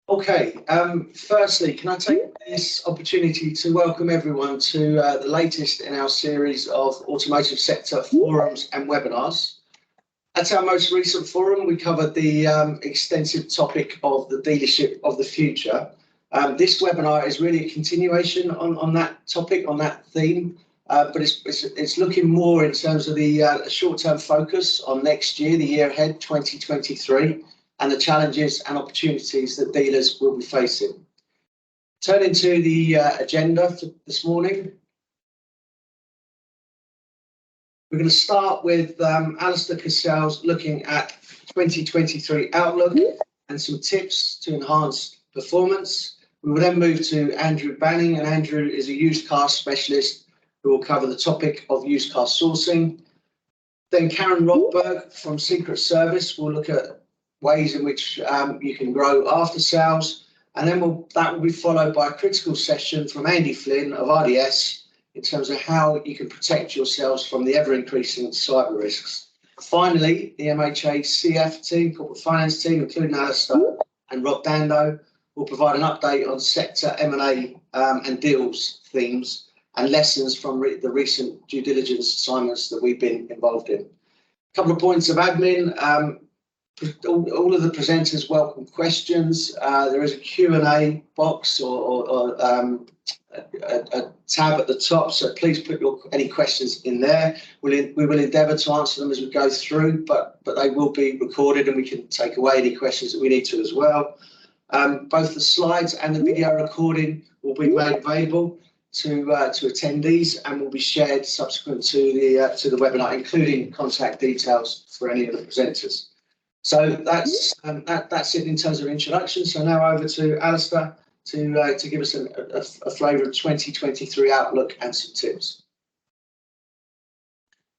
Okay, firstly, can I take this opportunity to welcome everyone to the latest in our series of automotive sector forums and webinars. At our most recent forum, we covered the extensive topic of the dealership of the future. This webinar is really a continuation on that topic, on that theme, but it's looking more in terms of the short-term focus on next year, the year ahead, 2023. And the challenges and opportunities that dealers will be facing. Turning to the agenda for this morning, we're going to start with Alistair Cassell's looking at 2023 outlook and some tips to enhance performance. We will then move to Andrew Banning, and Andrew is a used car specialist who will cover the topic of used car sourcing. Then Karen Rothberg from Secret Service will look at ways in which you can grow after sales, and then that will be followed by a critical session from Andy Flynn of RDS in terms of how you can protect yourselves from the ever-increasing cyber risks. Finally, the MHA CF team, corporate finance team, including Alistair and Rob Dando, will provide an update on sector M&A and deals themes and lessons from the recent due diligence assignments that we've been involved in. A couple of points of admin. All of the presenters welcome questions. There is a Q&A box or a tab at the top, so please put any questions in there. We will endeavour to answer them as we go through, but they will be recorded and we can take away any questions that we need to as well. Both the slides and the video recording will be made available to attendees and will be shared subsequent to the webinar, including contact details for any of the presenters. So that's it in terms of introduction. So now over to Alistair to give us a flavour of 2023 outlook and some tips.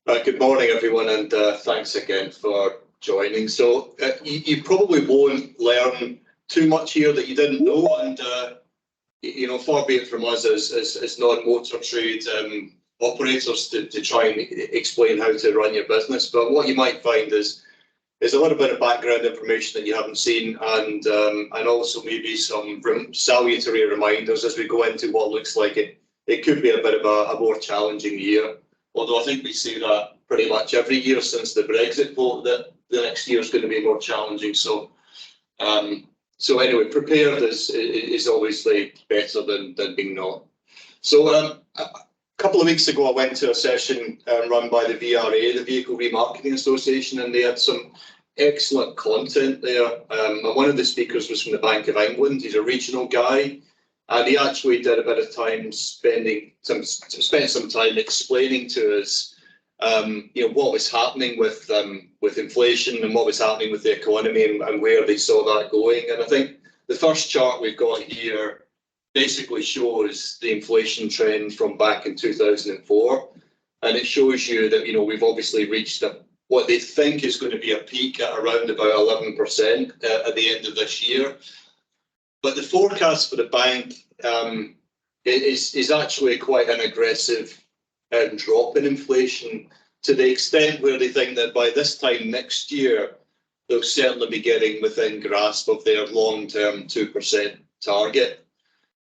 Good morning, everyone, and thanks again for joining. So you probably won't learn too much here that you didn't know, and far be it from us as non-motor trade operators to try and explain how to run your business. But what you might find is a little bit of background information that you haven't seen, and also maybe some salutary reminders as we go into what looks like it could be a bit of a more challenging year. Although I think we see that pretty much every year since the Brexit vote that the next year is going to be more challenging. So anyway, prepared is obviously better than being not. So a couple of weeks ago, I went to a session run by the VRA, the Vehicle Remarketing Association, and they had some excellent content there. One of the speakers was from the Bank of England. He's a regional guy, and he actually did a bit of time spent some time explaining to us, what was happening with inflation and what was happening with the economy and where they saw that going. And I think the first chart we've got here basically shows the inflation trend from back in 2004, and it shows you that we've obviously reached what they think is going to be a peak at around about 11% at the end of this year. But the forecast for the bank is actually quite an aggressive drop in inflation, to the extent where they think that by this time next year they'll certainly be getting within grasp of their long-term 2% target.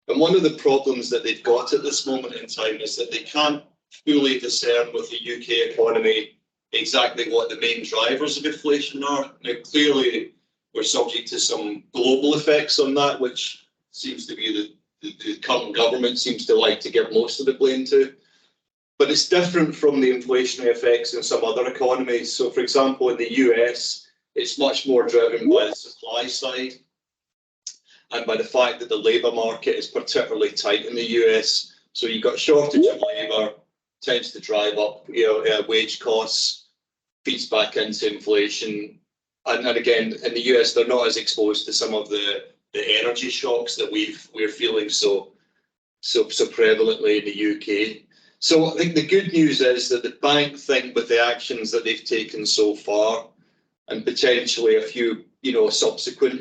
And one of the problems that they've got at this moment in time is that they can't fully discern with the UK economy exactly what the main drivers of inflation are. Now, clearly, we're subject to some global effects on that, which seems to be the current government seems to like to give most of the blame to. But it's different from the inflationary effects in some other economies. So, for example, in the US, it's much more driven by the supply side and by the fact that the labour market is particularly tight in the US. So you've got shortage of labour, tends to drive up wage costs, feeds back into inflation. And again, in the US, they're not as exposed to some of the energy shocks that we're feeling so prevalently in the UK. So I think the good news is that the bank think with the actions that they've taken so far, and potentially a few subsequent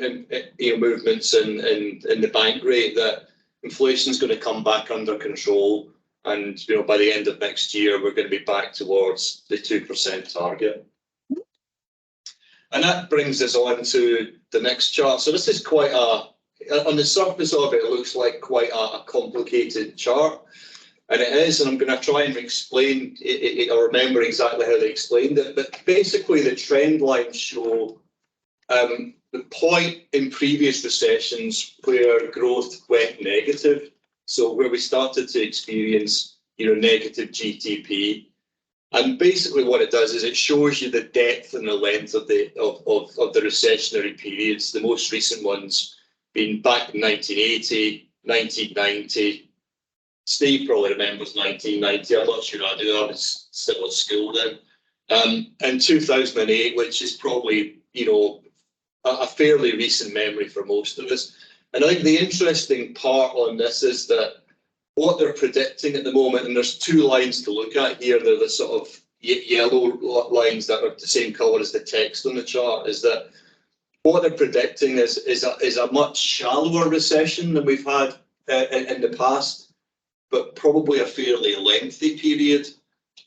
movements in the bank rate, that inflation is going to come back under control, and by the end of next year we're going to be back towards the 2% target. And that brings us on to the next chart. So this is quite on the surface of it, it looks like quite a complicated chart. And it is, and I'm going to try and explain it, or remember exactly how they explained it. But basically, the trend lines show the point in previous recessions where growth went negative. So where we started to experience, negative GDP. And basically, what it does is it shows you the depth and the length of the recessionary periods. The most recent ones being back in 1980, 1990. Steve probably remembers 1990. I'm not sure I do. I was still at school then. And 2008, which is probably, a fairly recent memory for most of us. And I think the interesting part on this is that what they're predicting at the moment, and there's two lines to look at here, they're the sort of yellow lines that are the same colour as the text on the chart, is that what they're predicting is a much shallower recession than we've had in the past, but probably a fairly lengthy period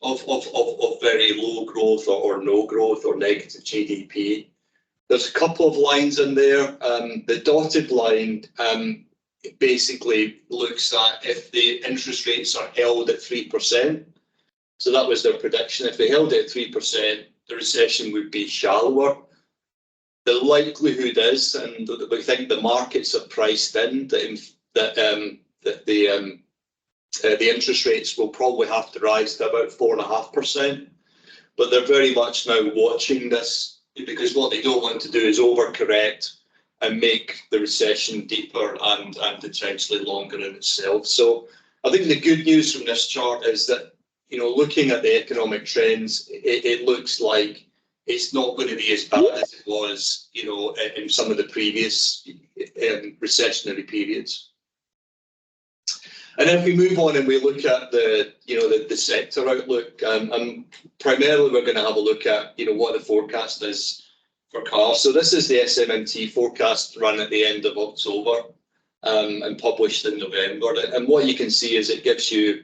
of very low growth or no growth or negative GDP. There's a couple of lines in there. The dotted line basically looks at if the interest rates are held at 3%. So that was their prediction. If they held it at 3%, the recession would be shallower. The likelihood is, and we think the markets are priced in, that the interest rates will probably have to rise to about 4.5%. But they're very much now watching this, because what they don't want to do is overcorrect and make the recession deeper and potentially longer in itself. So I think the good news from this chart is that, looking at the economic trends, it looks like it's not going to be as bad as it was, in some of the previous recessionary periods. And if we move on and we look at the sector outlook, and primarily we're going to have a look at what the forecast is for cars. So this is the SMMT forecast run at the end of October and published in November. And what you can see is it gives you,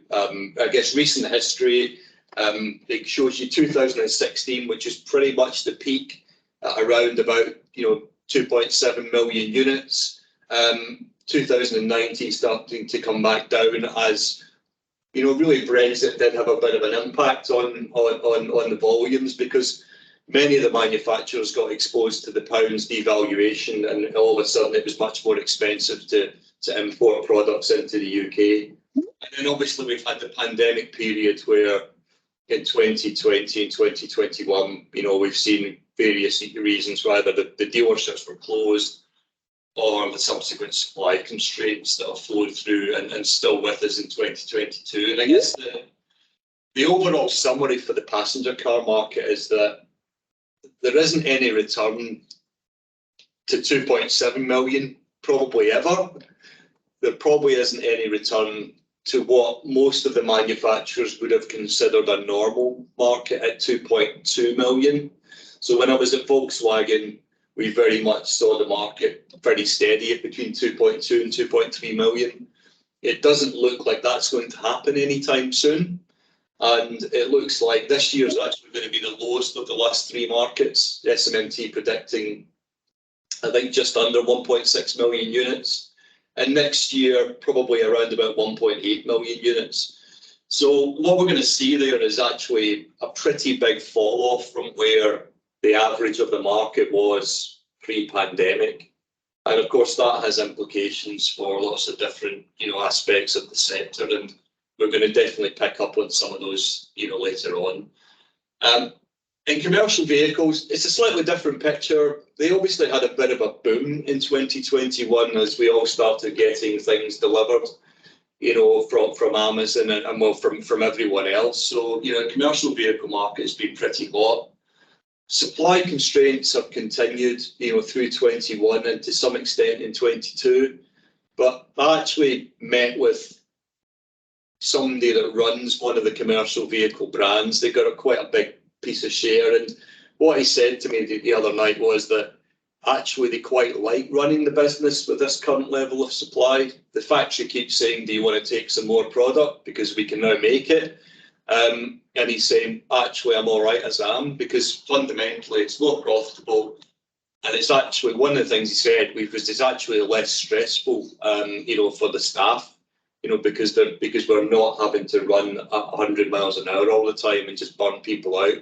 recent history. It shows you 2016, which is pretty much the peak, around about 2.7 million units. 2019 starting to come back down as really Brexit did have a bit of an impact on the volumes, because many of the manufacturers got exposed to the pound's devaluation, and all of a sudden it was much more expensive to import products into the UK. And then obviously we've had the pandemic period where in 2020 and 2021, we've seen various reasons why either the dealerships were closed or the subsequent supply constraints that have flowed through and still with us in 2022. And I guess the overall summary for the passenger car market is that there isn't any return to 2.7 million, probably ever. There probably isn't any return to what most of the manufacturers would have considered a normal market at 2.2 million. So when I was at Volkswagen, we very much saw the market very steady at between 2.2 and 2.3 million. It doesn't look like that's going to happen anytime soon. And it looks like this year is actually going to be the lowest of the last three markets. SMMT predicting, I think, just under 1.6 million units. And next year, probably around about 1.8 million units. So what we're going to see there is actually a pretty big fall off from where the average of the market was pre-pandemic. And of course, that has implications for lots of different, aspects of the sector. And we're going to definitely pick up on some of those, later on. In commercial vehicles, it's a slightly different picture. They obviously had a bit of a boom in 2021 as we all started getting things delivered, from Amazon and well, from everyone else. So, the commercial vehicle market has been pretty hot. Supply constraints have continued, through 21 and to some extent in 22. But I actually met with somebody that runs one of the commercial vehicle brands. They got quite a big piece of share, and what he said to me the other night was that actually they quite like running the business with this current level of supply. The factory keeps saying, do you want to take some more product because we can now make it? And he's saying, actually, I'm all right as I am, because fundamentally it's more profitable. And it's actually one of the things he said was it's actually less stressful, for the staff, because we're not having to run 100 miles an hour all the time and just burn people out,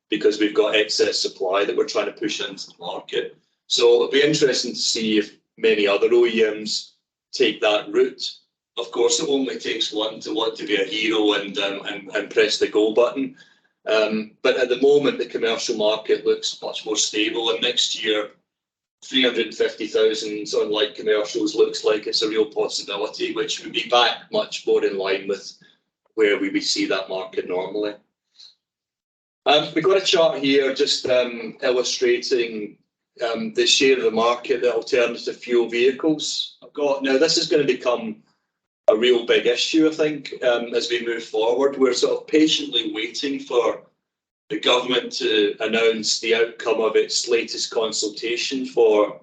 because we've got excess supply that we're trying to push into the market. So it'll be interesting to see if many other OEMs take that route. Of course, it only takes one to want to be a hero and press the go button. But at the moment, the commercial market looks much more stable, and next year, 350,000 on light commercials looks like it's a real possibility, which would be back much more in line with where we would see that market normally. We've got a chart here just illustrating the share of the market that alternative fuel vehicles have got. Now, this is going to become a real big issue, I think, as we move forward. We're sort of patiently waiting for the government to announce the outcome of its latest consultation for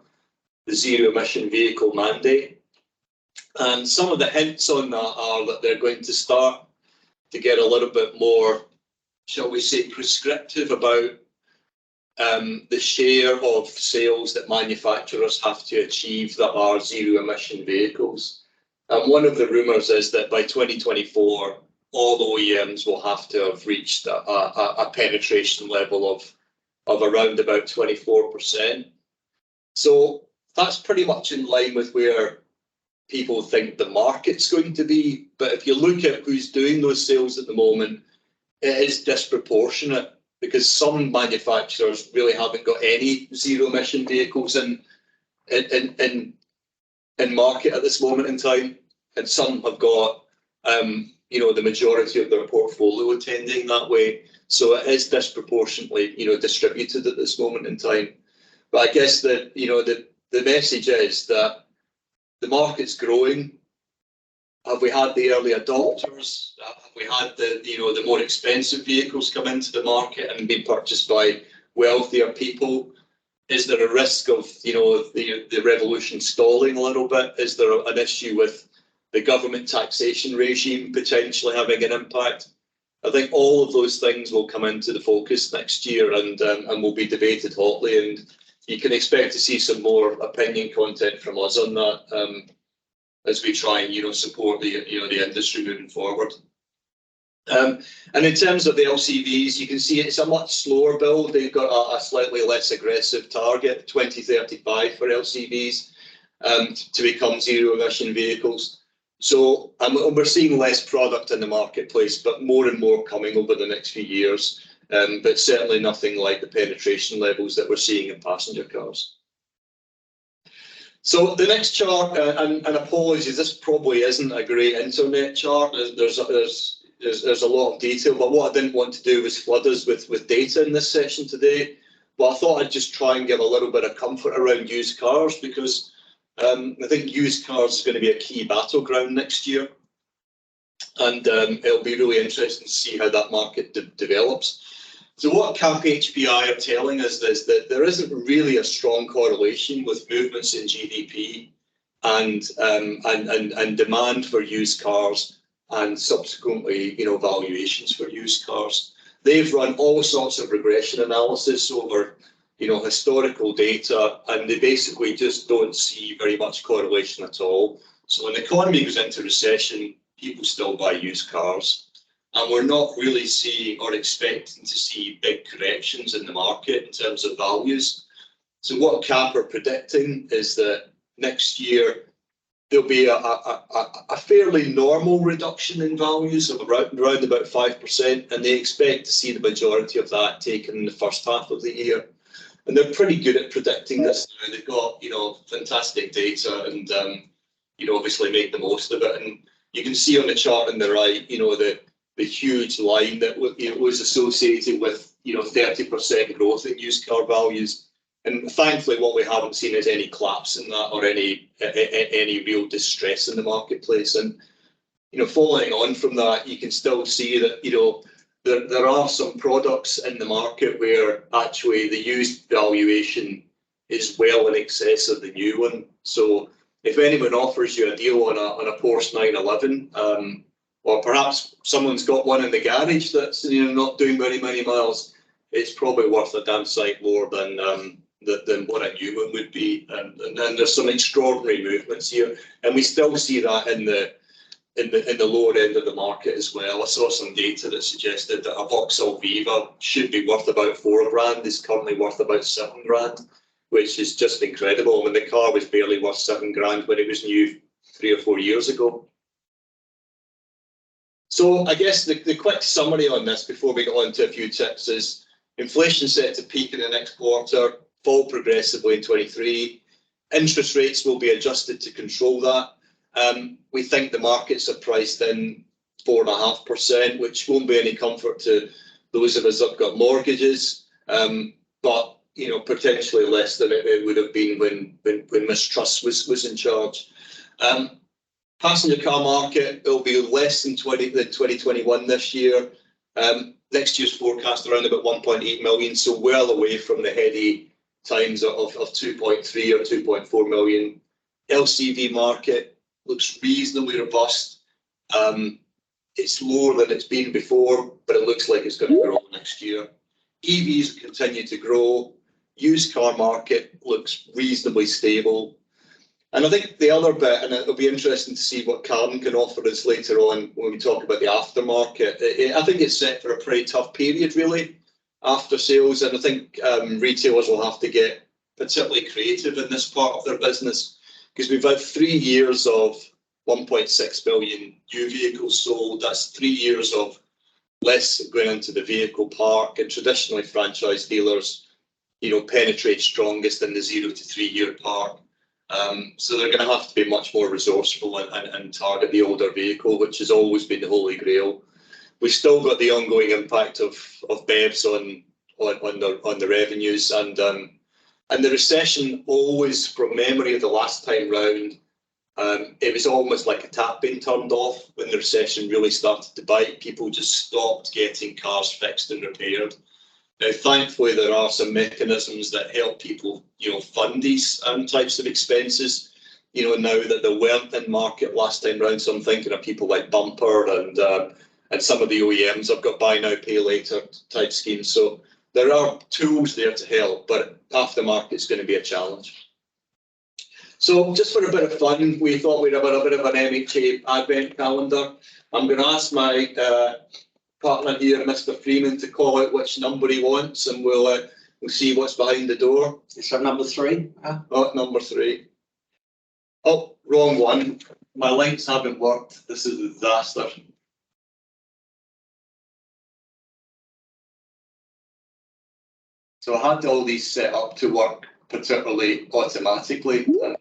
the zero emission vehicle mandate. And some of the hints on that are that they're going to start to get a little bit more, shall we say, prescriptive about the share of sales that manufacturers have to achieve that are zero emission vehicles. And one of the rumours is that by 2024, all OEMs will have to have reached a penetration level of around about 24%. So that's pretty much in line with where people think the market's going to be. But if you look at who's doing those sales at the moment, it is disproportionate, because some manufacturers really haven't got any zero emission vehicles in market at this moment in time, and some have got the majority of their portfolio tending that way. So it is disproportionately distributed at this moment in time. But I guess that the message is that the market's growing. Have we had the early adopters? Have we had the more expensive vehicles come into the market and be purchased by wealthier people? Is there a risk of the revolution stalling a little bit? Is there an issue with the government taxation regime potentially having an impact? I think all of those things will come into the focus next year and will be debated hotly. And you can expect to see some more opinion content from us on that as we try and support the industry moving forward. And in terms of the LCVs, you can see it's a much slower build. They've got a slightly less aggressive target, 2035 for LCVs, to become zero emission vehicles. So we're seeing less product in the marketplace, but more and more coming over the next few years. But certainly nothing like the penetration levels that we're seeing in passenger cars. So the next chart, and apologies, this probably isn't a great internet chart. There's a lot of detail, but what I didn't want to do was flood us with data in this session today. But I thought I'd just try and give a little bit of comfort around used cars, because I think used cars is going to be a key battleground next year. And it'll be really interesting to see how that market develops. So what CAP HPI are telling us is that there isn't really a strong correlation with movements in GDP and demand for used cars, and subsequently, valuations for used cars. They've run all sorts of regression analysis over, historical data, and they basically just don't see very much correlation at all. So when the economy goes into recession, people still buy used cars. And we're not really seeing or expecting to see big corrections in the market in terms of values. So what CAP are predicting is that next year there'll be a fairly normal reduction in values of around about 5%, and they expect to see the majority of that taken in the first half of the year. And they're pretty good at predicting this now. They've got fantastic data, and obviously make the most of it. And you can see on the chart on the right, the huge line that was associated with 30% growth in used car values. And thankfully, what we haven't seen is any collapse in that or any real distress in the marketplace. And following on from that, you can still see that there are some products in the market where actually the used valuation is well in excess of the new one. So if anyone offers you a deal on a Porsche 911, or perhaps someone's got one in the garage that's not doing very many miles, it's probably worth a damn sight more than than what a new one would be, and there's some extraordinary movements here, and we still see that in the lower end of the market as well. I saw some data that suggested that a Vauxhall Viva should be worth about £4,000, is currently worth about £7,000, which is just incredible. I mean, the car was barely worth £7,000 when it was new 3 or 4 years ago. So I guess the quick summary on this before we get on to a few tips is inflation set to peak in the next quarter, fall progressively in 23. Interest rates will be adjusted to control that. We think the markets are priced in 4.5%, which won't be any comfort to those of us that have got mortgages, but potentially less than it would have been when Miss Truss was in charge. Passenger car market will be less than 2021 this year. Next year's forecast around about 1.8 million, so well away from the heady times of 2.3 or 2.4 million. LCV market looks reasonably robust. It's lower than it's been before, but it looks like it's going to grow next year. EVs continue to grow. Used car market looks reasonably stable. And I think the other bit, and it'll be interesting to see what Carbon can offer us later on when we talk about the aftermarket. I think it's set for a pretty tough period, really, after sales. And I think retailers will have to get particularly creative in this part of their business, because we've had 3 years of 1.6 million new vehicles sold. That's 3 years of less going into the vehicle park, and traditionally franchise dealers, penetrate strongest in the 0 to 3 year park. So they're going to have to be much more resourceful and target the older vehicle, which has always been the holy grail. We've still got the ongoing impact of BEVs on the revenues, and the recession always, from memory of the last time round, it was almost like a tap being turned off when the recession really started to bite. People just stopped getting cars fixed and repaired. Now, thankfully, there are some mechanisms that help people, fund these types of expenses. Now that they weren't in market last time round, so I'm thinking of people like Bumper and some of the OEMs have got buy now, pay later type schemes. So there are tools there to help, but aftermarket's going to be a challenge. So just for a bit of fun, we thought we'd have a bit of an MHA advent calendar. I'm going to ask my partner here, Mr. Freeman, to call out which number he wants, and we'll see what's behind the door. Is that number 3? Oh, number 3. Oh, wrong one. My lights haven't worked. This is a disaster. So I had all these set up to work particularly automatically. And,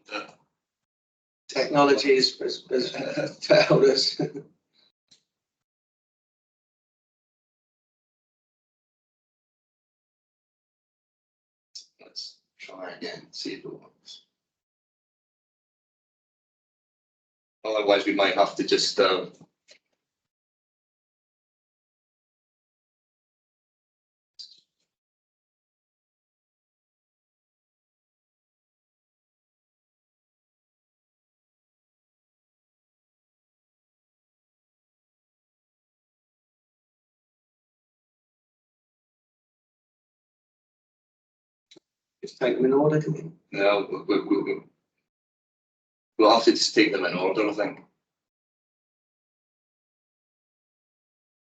technology has failed us. Let's try again, see if it works. Otherwise, we might have to just Just take them in order, can we? no, we'll have to just take them in order, I think.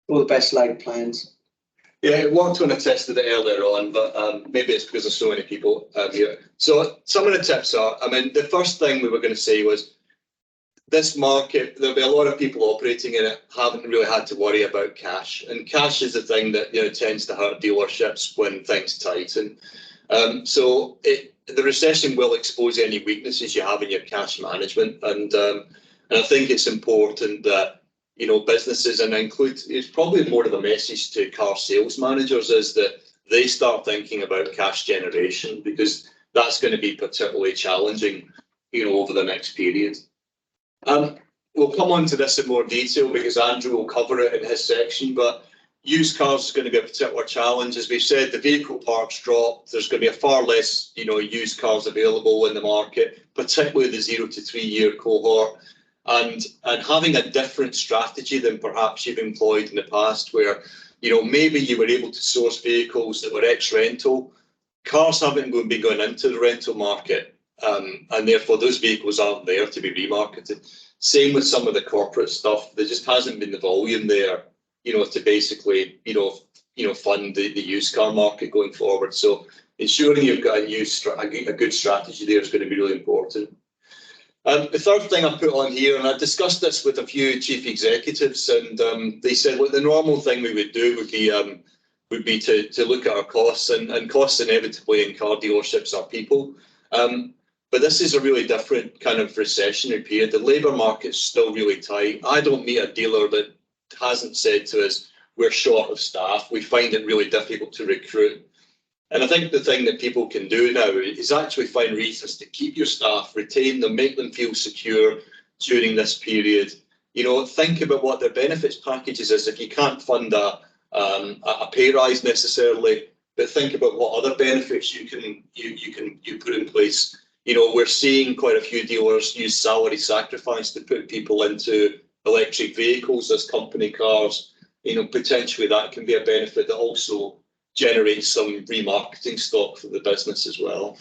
All the best laid plans. Yeah, it worked when I tested it earlier on, but maybe it's because there's so many people here. So some of the tips are, the first thing we were going to say was, this market, there'll be a lot of people operating in it, haven't really had to worry about cash. And cash is the thing that tends to hurt dealerships when things tighten. So the recession will expose any weaknesses you have in your cash management, and I think it's important that businesses, and it's probably more of a message to car sales managers, is that they start thinking about cash generation, because that's going to be particularly challenging over the next period. We'll come on to this in more detail because Andrew will cover it in his section, but used cars is going to be a particular challenge. As we've said, the vehicle park's dropped. There's going to be a far less, used cars available in the market, particularly the 0 to 3 year cohort. And having a different strategy than perhaps you've employed in the past, where, maybe you were able to source vehicles that were ex-rental, cars haven't been going into the rental market, and therefore those vehicles aren't there to be remarketed. Same with some of the corporate stuff. There just hasn't been the volume there, to basically, fund the used car market going forward. So ensuring you've got a good strategy there is going to be really important. The third thing I put on here, and I discussed this with a few chief executives, and they said, well, the normal thing we would do would be to look at our costs, and costs inevitably in car dealerships are people. But this is a really different kind of recessionary period. The labour market's still really tight. I don't meet a dealer that hasn't said to us, we're short of staff. We find it really difficult to recruit. And I think the thing that people can do now is actually find reasons to keep your staff, retain them, make them feel secure during this period. Think about what their benefits packages is. If you can't fund a pay rise necessarily, but think about what other benefits you put in place. We're seeing quite a few dealers use salary sacrifice to put people into electric vehicles as company cars. Potentially that can be a benefit that also generates some remarketing stock for the business as well.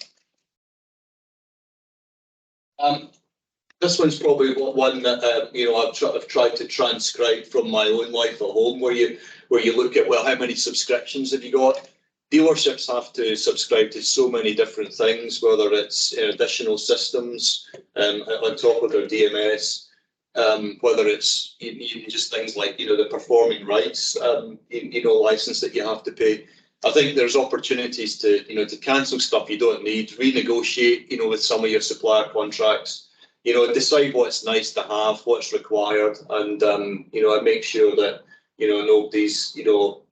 This one's probably one that I've tried to transcribe from my own life at home, where you look at, well, how many subscriptions have you got? Dealerships have to subscribe to so many different things, whether it's additional systems on top of their DMS, whether it's even just things like the performing rights license that you have to pay. I think there's opportunities to cancel stuff you don't need, renegotiate with some of your supplier contracts, decide what's nice to have, what's required, and make sure that nobody's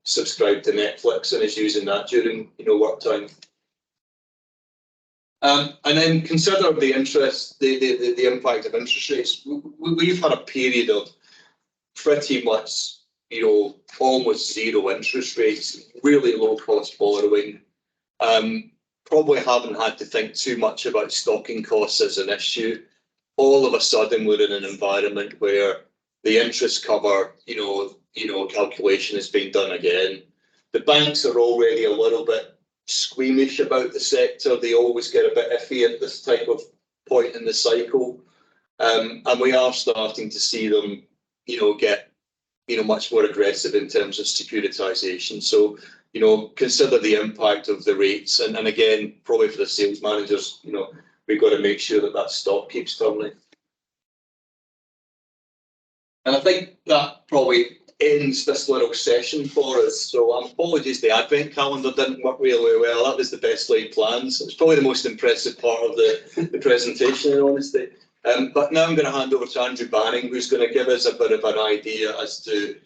subscribed to Netflix and is using that during work time. And then consider the impact of interest rates. We've had a period of pretty much almost zero interest rates, really low cost borrowing. Probably haven't had to think too much about stocking costs as an issue. All of a sudden, we're in an environment where the interest cover, calculation is being done again. The banks are already a little bit squeamish about the sector. They always get a bit iffy at this type of point in the cycle, and we are starting to see them, get much more aggressive in terms of securitization. So, consider the impact of the rates, and again, probably for the sales managers, we've got to make sure that stock keeps turning. And I think that probably ends this little session for us. So apologies, the advent calendar didn't work really well. That was the best laid plans. It was probably the most impressive part of the presentation, in honesty. But now I'm going to hand over to Andrew Banning, who's going to give us a bit of an idea as to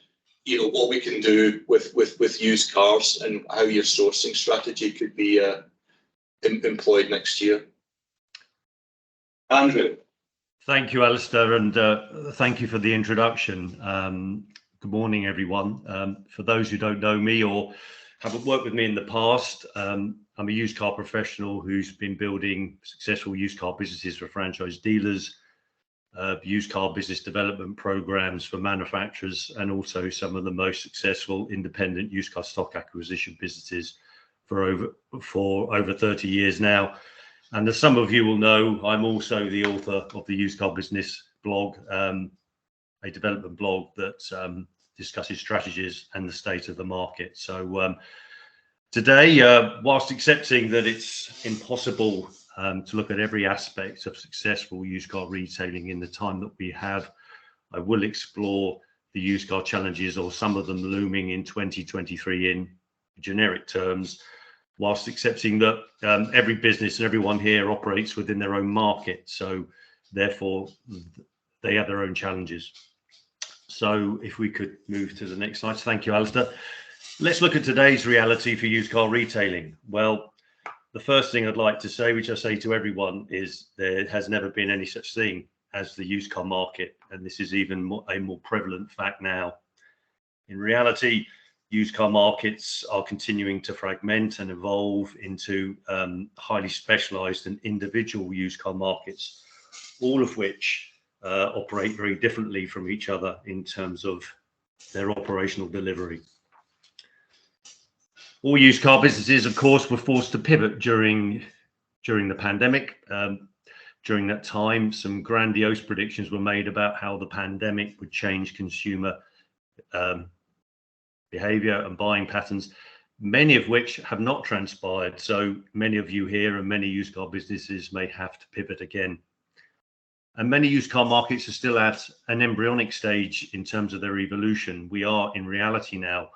what we can do with used cars and how your sourcing strategy could be employed next year. Andrew. Thank you, Alistair, and thank you for the introduction. Good morning, everyone. For those who don't know me or haven't worked with me in the past, I'm a used car professional who's been building successful used car businesses for franchise dealers, used car business development programs for manufacturers, and also some of the most successful independent used car stock acquisition businesses for over 30 years now. And as some of you will know, I'm also the author of the Used Car Business blog, a development blog that discusses strategies and the state of the market. So today, whilst accepting that it's impossible to look at every aspect of successful used car retailing in the time that we have, I will explore the used car challenges, or some of them looming in 2023 in generic terms, whilst accepting that every business and everyone here operates within their own market. So therefore, they have their own challenges. So if we could move to the next slide. Thank you, Alistair. Let's look at today's reality for used car retailing. Well, the first thing I'd like to say, which I say to everyone, is there has never been any such thing as the used car market. And this is even a more prevalent fact now. In reality, used car markets are continuing to fragment and evolve into highly specialized and individual used car markets, all of which operate very differently from each other in terms of their operational delivery. All used car businesses, of course, were forced to pivot during the pandemic. During that time, some grandiose predictions were made about how the pandemic would change consumer behavior and buying patterns, many of which have not transpired. So many of you here and many used car businesses may have to pivot again. And many used car markets are still at an embryonic stage in terms of their evolution. We are in reality now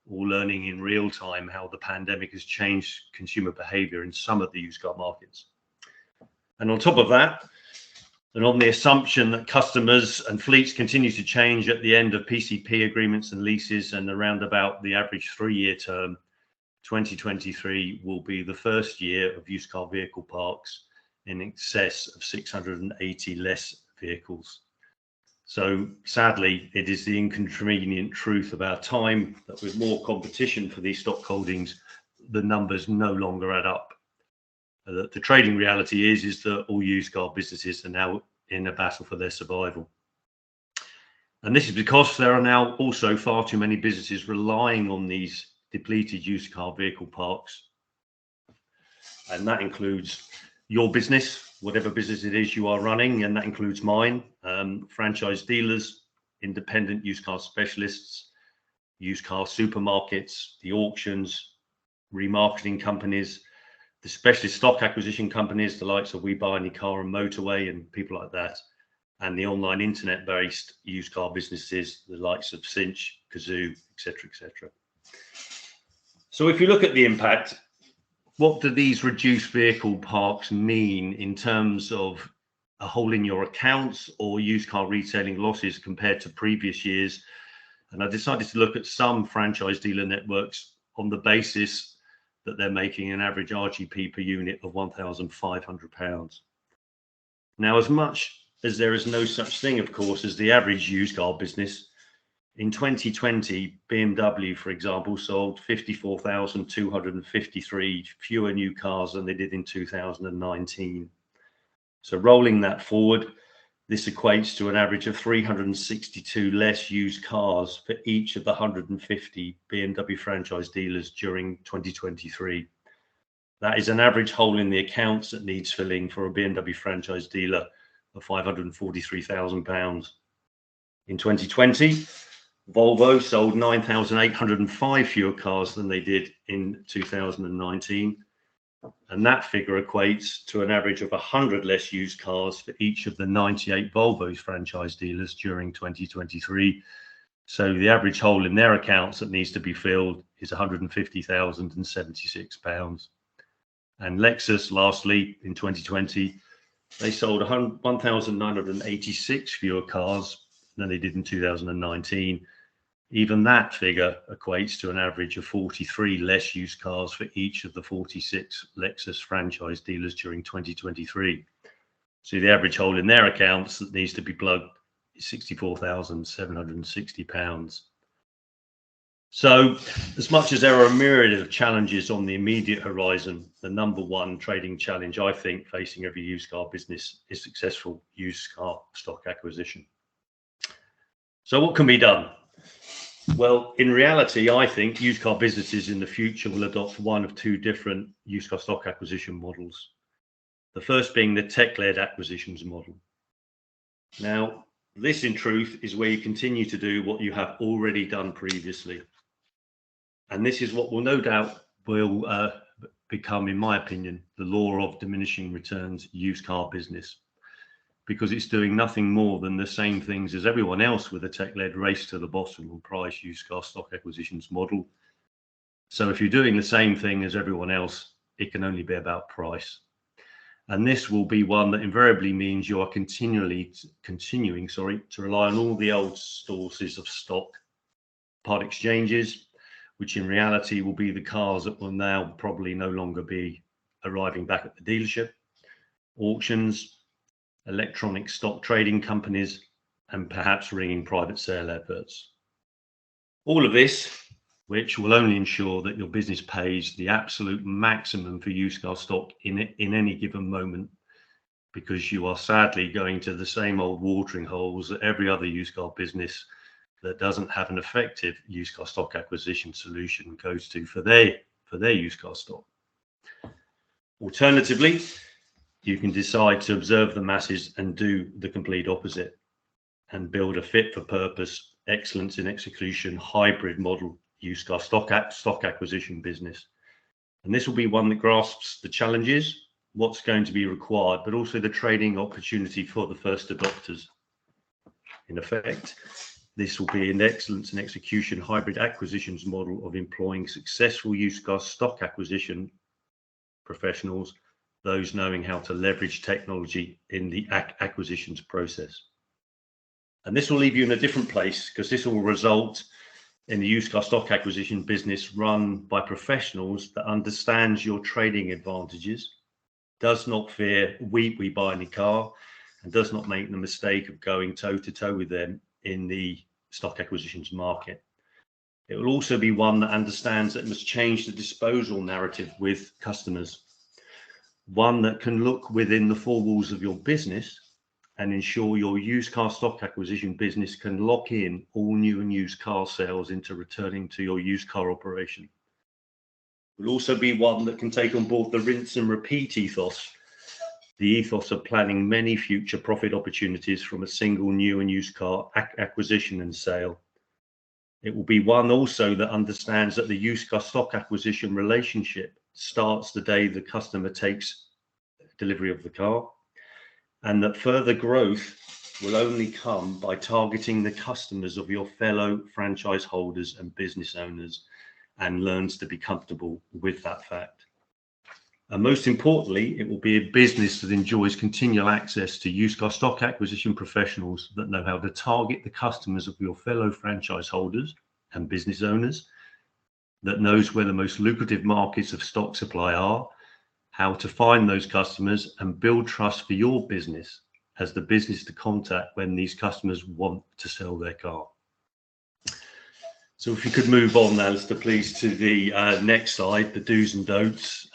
all learning in real time how the pandemic has changed consumer behavior in some of the used car markets. And on top of that, and on the assumption that customers and fleets continue to change at the end of PCP agreements and leases and around about the average 3-year term, 2023 will be the first year of used car vehicle parks in excess of 680 less vehicles. So sadly, it is the inconvenient truth of our time that with more competition for these stock holdings, the numbers no longer add up. The trading reality is that all used car businesses are now in a battle for their survival. And this is because there are now also far too many businesses relying on these depleted used car vehicle parks. And that includes your business, whatever business it is you are running, and that includes mine, franchise dealers, independent used car specialists, used car supermarkets, the auctions, remarketing companies, the specialist stock acquisition companies, the likes of We Buy Any Car and Motorway and people like that, and the online internet-based used car businesses, the likes of Cinch, Kazoo, etc., etc. So if you look at the impact, what do these reduced vehicle parks mean in terms of a hole in your accounts or used car retailing losses compared to previous years? And I decided to look at some franchise dealer networks on the basis that they're making an average RGP per unit of £1,500. Now, as much as there is no such thing, of course, as the average used car business, in 2020, BMW, for example, sold 54,253 fewer new cars than they did in 2019. So rolling that forward, this equates to an average of 362 less used cars for each of the 150 BMW franchise dealers during 2023. That is an average hole in the accounts that needs filling for a BMW franchise dealer of £543,000. In 2020, Volvo sold 9,805 fewer cars than they did in 2019. And that figure equates to an average of 100 less used cars for each of the 98 Volvo's franchise dealers during 2023. So the average hole in their accounts that needs to be filled is £150,076. And Lexus, lastly, in 2020, they sold 1,986 fewer cars than they did in 2019. Even that figure equates to an average of 43 less used cars for each of the 46 Lexus franchise dealers during 2023. So the average hole in their accounts that needs to be plugged is £64,760. So as much as there are a myriad of challenges on the immediate horizon, the number one trading challenge, I think, facing every used car business is successful used car stock acquisition. So what can be done? Well, in reality, I think used car businesses in the future will adopt one of two different used car stock acquisition models. The first being the tech-led acquisitions model. Now, this in truth is where you continue to do what you have already done previously. And this is what will no doubt will become, in my opinion, the law of diminishing returns used car business, because it's doing nothing more than the same things as everyone else with a tech-led race to the bottom on price used car stock acquisitions model. So if you're doing the same thing as everyone else, it can only be about price. And this will be one that invariably means you are continuing to rely on all the old sources of stock, part exchanges, which in reality will be the cars that will now probably no longer be arriving back at the dealership, auctions, electronic stock trading companies, and perhaps ringing private sale adverts. All of this, which will only ensure that your business pays the absolute maximum for used car stock in any given moment, because you are sadly going to the same old watering holes that every other used car business that doesn't have an effective used car stock acquisition solution goes to for their for their used car stock. Alternatively, you can decide to observe the masses and do the complete opposite and build a fit for purpose, excellence in execution, hybrid model used car stock acquisition business. And this will be one that grasps the challenges, what's going to be required, but also the trading opportunity for the first adopters. In effect, this will be an excellence in execution hybrid acquisitions model of employing successful used car stock acquisition professionals, those knowing how to leverage technology in the acquisitions process. And this will leave you in a different place, because this will result in the used car stock acquisition business run by professionals that understands your trading advantages, does not fear we buy any car, and does not make the mistake of going toe to toe with them in the stock acquisitions market. It will also be one that understands that it must change the disposal narrative with customers, one that can look within the four walls of your business and ensure your used car stock acquisition business can lock in all new and used car sales into returning to your used car operation. It will also be one that can take on board the rinse and repeat ethos, the ethos of planning many future profit opportunities from a single new and used car acquisition and sale. It will be one also that understands that the used car stock acquisition relationship starts the day the customer takes delivery of the car, and that further growth will only come by targeting the customers of your fellow franchise holders and business owners, and learns to be comfortable with that fact. And most importantly, it will be a business that enjoys continual access to used car stock acquisition professionals that know how to target the customers of your fellow franchise holders and business owners, that knows where the most lucrative markets of stock supply are, how to find those customers and build trust for your business as the business to contact when these customers want to sell their car. So if you could move on, Alistair, please, to the next slide, the do's and don'ts.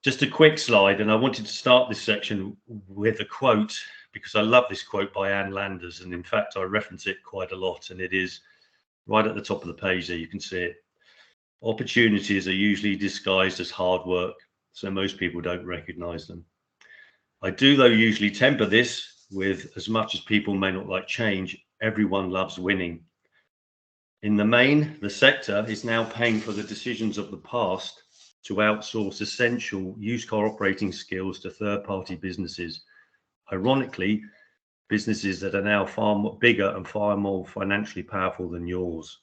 Just a quick slide, and I wanted to start this section with a quote, because I love this quote by Ann Landers, and in fact I reference it quite a lot, and it is right at the top of the page there. You can see it. Opportunities are usually disguised as hard work, so most people don't recognize them. I do, though, usually temper this with, as much as people may not like change, everyone loves winning. In the main, the sector is now paying for the decisions of the past to outsource essential used car operating skills to third-party businesses. Ironically, businesses that are now far more bigger and far more financially powerful than yours.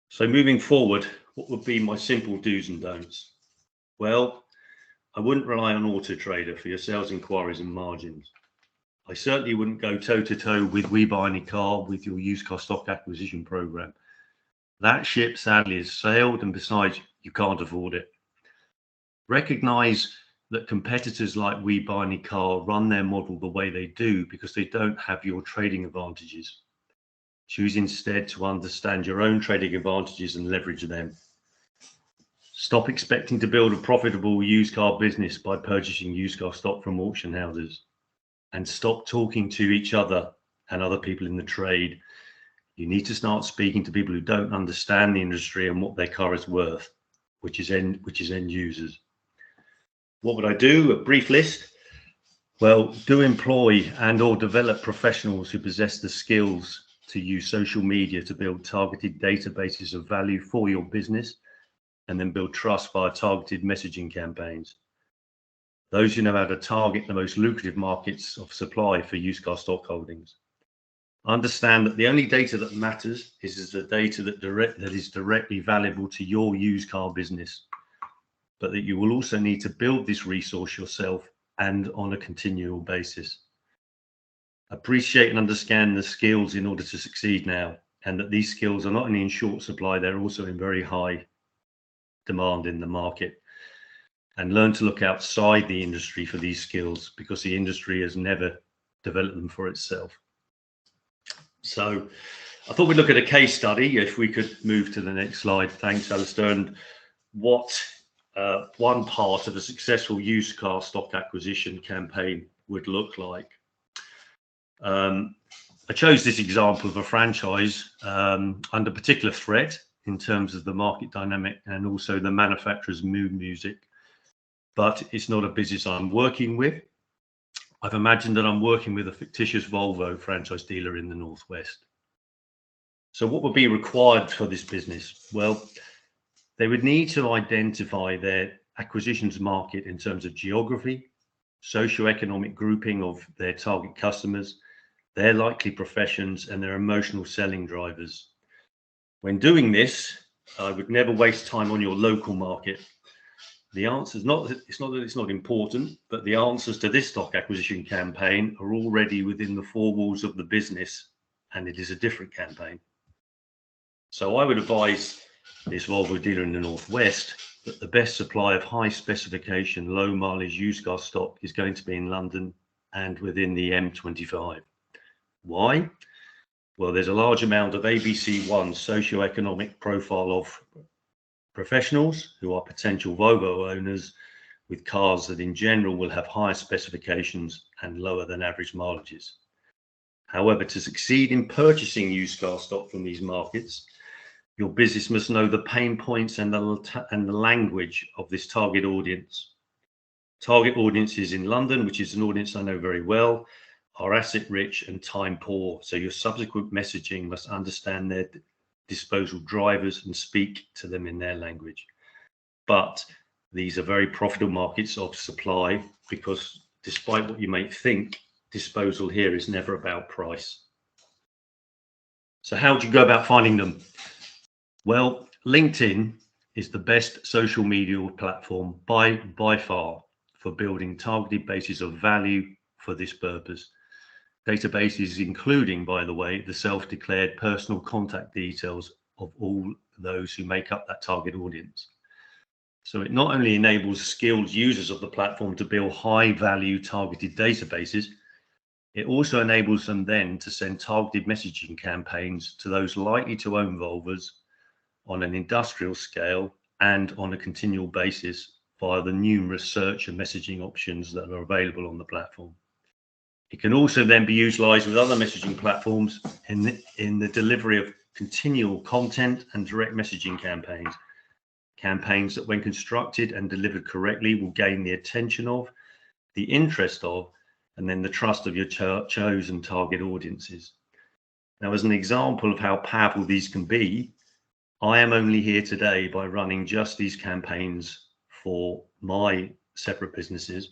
So moving forward, what would be my simple do's and don'ts? Well, I wouldn't rely on Auto Trader for your sales inquiries and margins. I certainly wouldn't go toe to toe with We Buy Any Car with your used car stock acquisition program. That ship sadly has sailed, and besides, you can't afford it. Recognize that competitors like We Buy Any Car run their model the way they do because they don't have your trading advantages. Choose instead to understand your own trading advantages and leverage them. Stop expecting to build a profitable used car business by purchasing used car stock from auction houses, and stop talking to each other and other people in the trade. You need to start speaking to people who don't understand the industry and what their car is worth, which is end users. What would I do? A brief list. Well, do employ and or develop professionals who possess the skills to use social media to build targeted databases of value for your business, and then build trust via targeted messaging campaigns. Those who know how to target the most lucrative markets of supply for used car stock holdings. Understand that the only data that matters is the data that is directly valuable to your used car business, but that you will also need to build this resource yourself and on a continual basis. Appreciate and understand the skills in order to succeed now, and that these skills are not only in short supply, they're also in very high demand in the market. And learn to look outside the industry for these skills, because the industry has never developed them for itself. So I thought we'd look at a case study. If we could move to the next slide. Thanks, Alistair. And what one part of a successful used car stock acquisition campaign would look like. I chose this example of a franchise under particular threat in terms of the market dynamic and also the manufacturer's mood music, but it's not a business I'm working with. I've imagined that I'm working with a fictitious Volvo franchise dealer in the Northwest. So what would be required for this business? Well, they would need to identify their acquisitions market in terms of geography, socio-economic grouping of their target customers, their likely professions, and their emotional selling drivers. When doing this, I would never waste time on your local market. The answer is not that it's not important, but the answers to this stock acquisition campaign are already within the four walls of the business, and it is a different campaign. So I would advise this Volvo dealer in the Northwest that the best supply of high specification, low mileage used car stock is going to be in London and within the M25. Why? Well, there's a large amount of ABC1 socio-economic profile of professionals who are potential Volvo owners with cars that in general will have higher specifications and lower than average mileages. However, to succeed in purchasing used car stock from these markets, your business must know the pain points and the language of this target audience. Target audiences in London, which is an audience I know very well, are asset rich and time poor. So your subsequent messaging must understand their disposal drivers and speak to them in their language. But these are very profitable markets of supply, because despite what you may think, disposal here is never about price. So how do you go about finding them? Well, LinkedIn is the best social media platform by far for building targeted bases of value for this purpose. Databases including, by the way, the self-declared personal contact details of all those who make up that target audience. So it not only enables skilled users of the platform to build high-value targeted databases, it also enables them then to send targeted messaging campaigns to those likely to own Volvos on an industrial scale and on a continual basis via the numerous search and messaging options that are available on the platform. It can also then be utilized with other messaging platforms in the delivery of continual content and direct messaging campaigns that when constructed and delivered correctly will gain the attention of, the interest of, and then the trust of your chosen target audiences. Now, as an example of how powerful these can be, I am only here today by running just these campaigns for my separate businesses,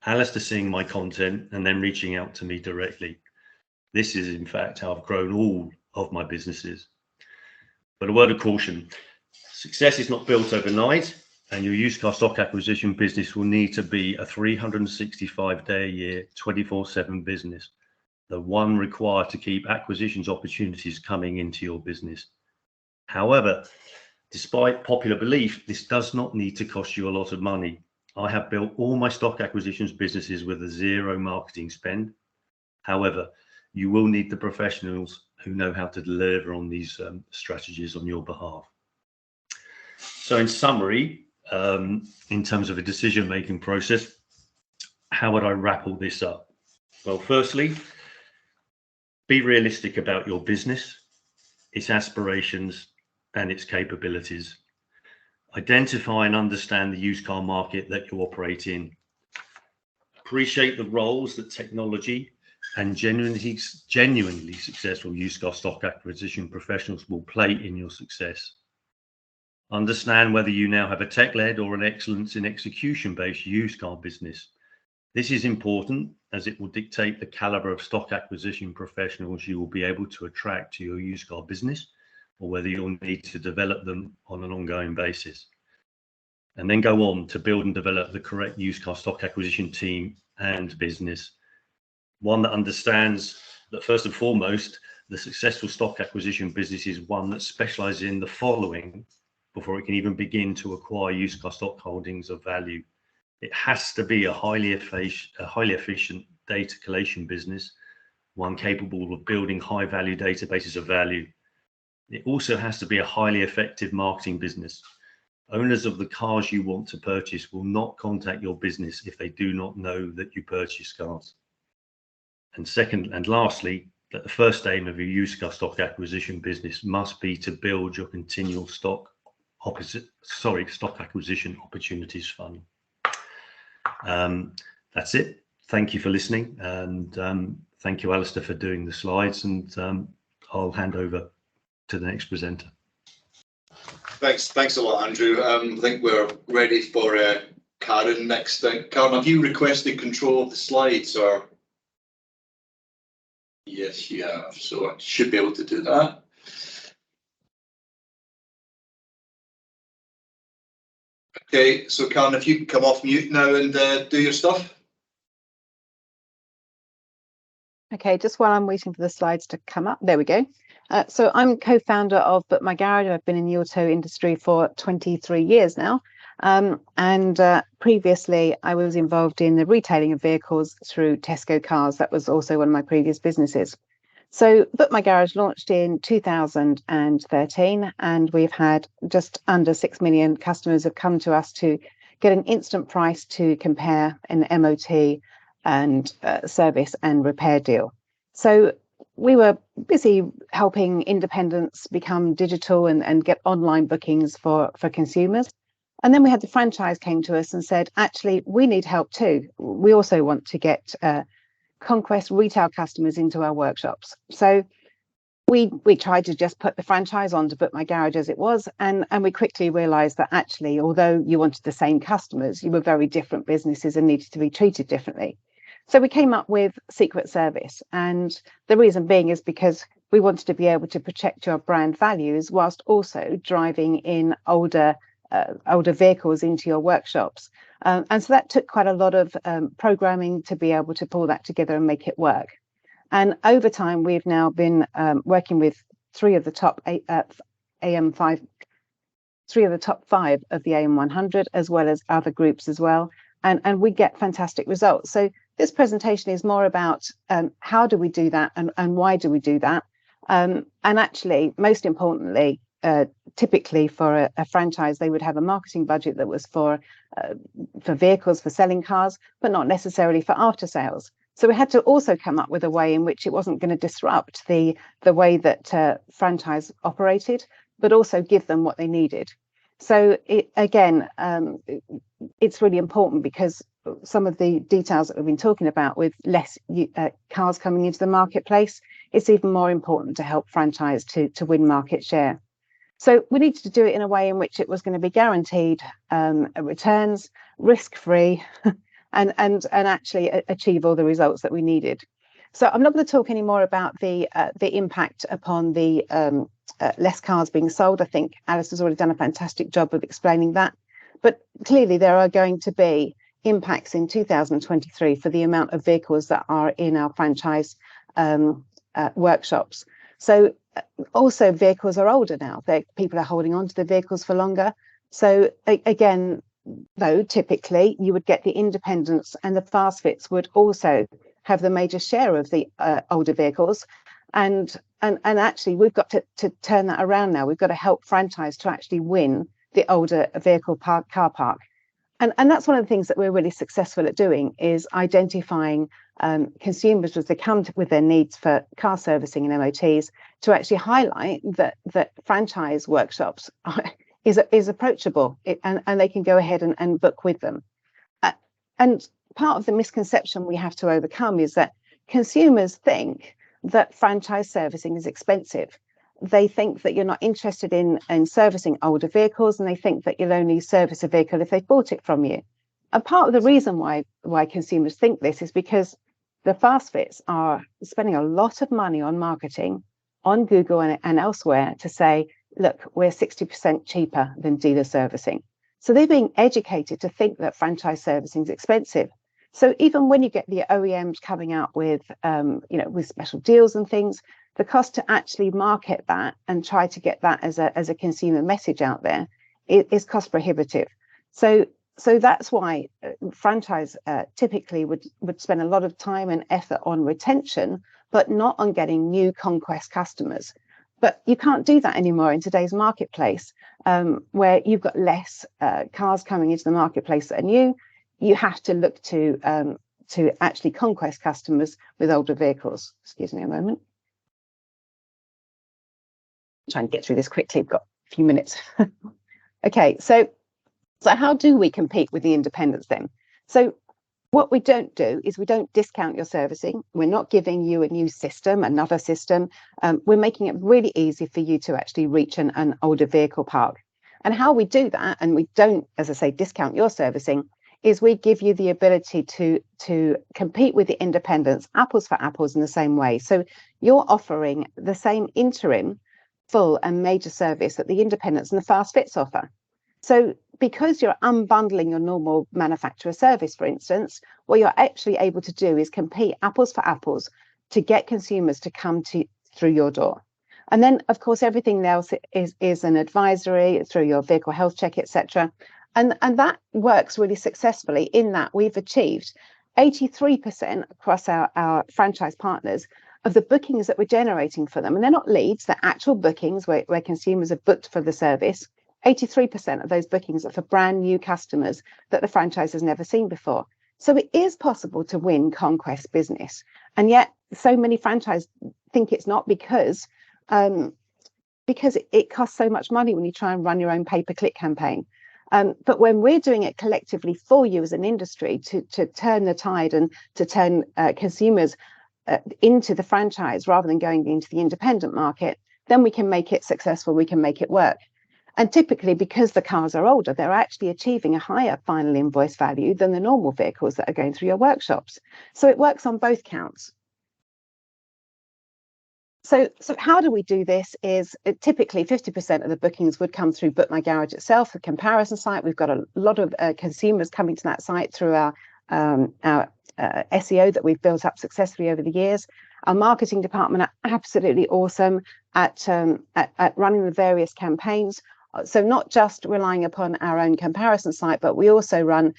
Alistair seeing my content and then reaching out to me directly. This is in fact how I've grown all of my businesses. But a word of caution, success is not built overnight, and your used car stock acquisition business will need to be a 365-day a year, 24/7 business, the one required to keep acquisitions opportunities coming into your business. However, despite popular belief, this does not need to cost you a lot of money. I have built all my stock acquisitions businesses with a zero marketing spend. However, you will need the professionals who know how to deliver on these strategies on your behalf. So in summary, in terms of a decision-making process, how would I wrap all this up? Well, firstly, be realistic about your business, its aspirations, and its capabilities. Identify and understand the used car market that you operate in. Appreciate the roles that technology and genuinely successful used car stock acquisition professionals will play in your success. Understand whether you now have a tech-led or an excellence in execution-based used car business. This is important as it will dictate the caliber of stock acquisition professionals you will be able to attract to your used car business, or whether you'll need to develop them on an ongoing basis. And then go on to build and develop the correct used car stock acquisition team and business. One that understands that first and foremost, the successful stock acquisition business is one that specializes in the following before it can even begin to acquire used car stock holdings of value. It has to be a highly efficient data collation business, one capable of building high value databases of value. It also has to be a highly effective marketing business. Owners of the cars you want to purchase will not contact your business if they do not know that you purchase cars. And second and lastly, that the first aim of your used car stock acquisition business must be to build your continual stock acquisition opportunities fund. That's it. Thank you for listening, and thank you, Alistair, for doing the slides, and I'll hand over to the next presenter. Thanks a lot, Andrew. I think we're ready for Karen next. Karen, have you requested control of the slides, or? Yes, you have, so I should be able to do that. Okay, so Karen, if you can come off mute now and do your stuff. Okay, just while I'm waiting for the slides to come up, there we go. So I'm co-founder of But My Garage. I've been in the auto industry for 23 years now. And previously I was involved in the retailing of vehicles through Tesco Cars. That was also one of my previous businesses. So But My Garage launched in 2013, and we've had just under 6 million customers have come to us to get an instant price to compare an MOT and service and repair deal. So we were busy helping independents become digital and get online bookings for consumers. And then we had the franchise came to us and said, actually, we need help too. We also want to get conquest retail customers into our workshops. So we tried to just put the franchise on to But My Garage as it was, and we quickly realized that actually, although you wanted the same customers, you were very different businesses and needed to be treated differently. So we came up with Secret Service, and the reason being is because we wanted to be able to protect your brand values whilst also driving in older vehicles into your workshops. And so that took quite a lot of programming to be able to pull that together and make it work. And over time, we've now been working with three of the top 5 of the AM100, as well as other groups as well. And we get fantastic results. So this presentation is more about how do we do that and why do we do that? And actually, most importantly, typically for a franchise, they would have a marketing budget that was for vehicles, for selling cars, but not necessarily for after sales. So we had to also come up with a way in which it wasn't going to disrupt the way that franchise operated, but also give them what they needed. So it's really important because some of the details that we've been talking about with less cars coming into the marketplace, it's even more important to help franchise to win market share. So we needed to do it in a way in which it was going to be guaranteed returns, risk-free, and actually achieve all the results that we needed. So I'm not going to talk any more about the impact upon the less cars being sold. I think Alice has already done a fantastic job of explaining that. But clearly there are going to be impacts in 2023 for the amount of vehicles that are in our franchise workshops. So also vehicles are older now. People are holding on to the vehicles for longer. So again, though, typically you would get the independents, and the fast fits would also have the major share of the older vehicles. And actually we've got to turn that around now. We've got to help franchise to actually win the older vehicle car park. And that's one of the things that we're really successful at doing, is identifying consumers as they come with their needs for car servicing and MOTs, to actually highlight that franchise workshops is approachable, and they can go ahead and book with them. And part of the misconception we have to overcome is that consumers think that franchise servicing is expensive. They think that you're not interested in servicing older vehicles, and they think that you'll only service a vehicle if they've bought it from you. And part of the reason why consumers think this is because the fast fits are spending a lot of money on marketing on Google and elsewhere to say, look, we're 60% cheaper than dealer servicing. So they're being educated to think that franchise servicing is expensive. So even when you get the OEMs coming out with, with special deals and things, the cost to actually market that and try to get that as a consumer message out there is cost prohibitive. So that's why franchise typically would spend a lot of time and effort on retention, but not on getting new conquest customers. But you can't do that anymore in today's marketplace, where you've got less cars coming into the marketplace that are new. You have to look to actually conquest customers with older vehicles. Excuse me a moment. try and get through this quickly. We've got a few minutes. Okay, so how do we compete with the independents then? So what we don't do is we don't discount your servicing. We're not giving you a new system, another system. We're making it really easy for you to actually reach an older vehicle park. And how we do that, and we don't, as I say, discount your servicing, is we give you the ability to compete with the independents, apples for apples, in the same way. So you're offering the same interim, full and major service that the independents and the fast fits offer. So because you're unbundling your normal manufacturer service, for instance, what you're actually able to do is compete apples for apples to get consumers to come through your door. And then, of course, everything else is an advisory through your vehicle health check, etc. And that works really successfully in that we've achieved 83% across our franchise partners of the bookings that we're generating for them. And they're not leads, they're actual bookings where consumers are booked for the service. 83% of those bookings are for brand new customers that the franchise has never seen before. So it is possible to win conquest business. And yet so many franchises think it's not because it costs so much money when you try and run your own pay-per-click campaign. But when we're doing it collectively for you as an industry to turn the tide and to turn consumers into the franchise rather than going into the independent market, then we can make it successful, we can make it work. And typically, because the cars are older, they're actually achieving a higher final invoice value than the normal vehicles that are going through your workshops. So it works on both counts. So how do we do this is typically 50% of the bookings would come through Book My Garage itself, the comparison site. We've got a lot of consumers coming to that site through our SEO that we've built up successfully over the years. Our marketing department are absolutely awesome at running the various campaigns. So not just relying upon our own comparison site, but we also run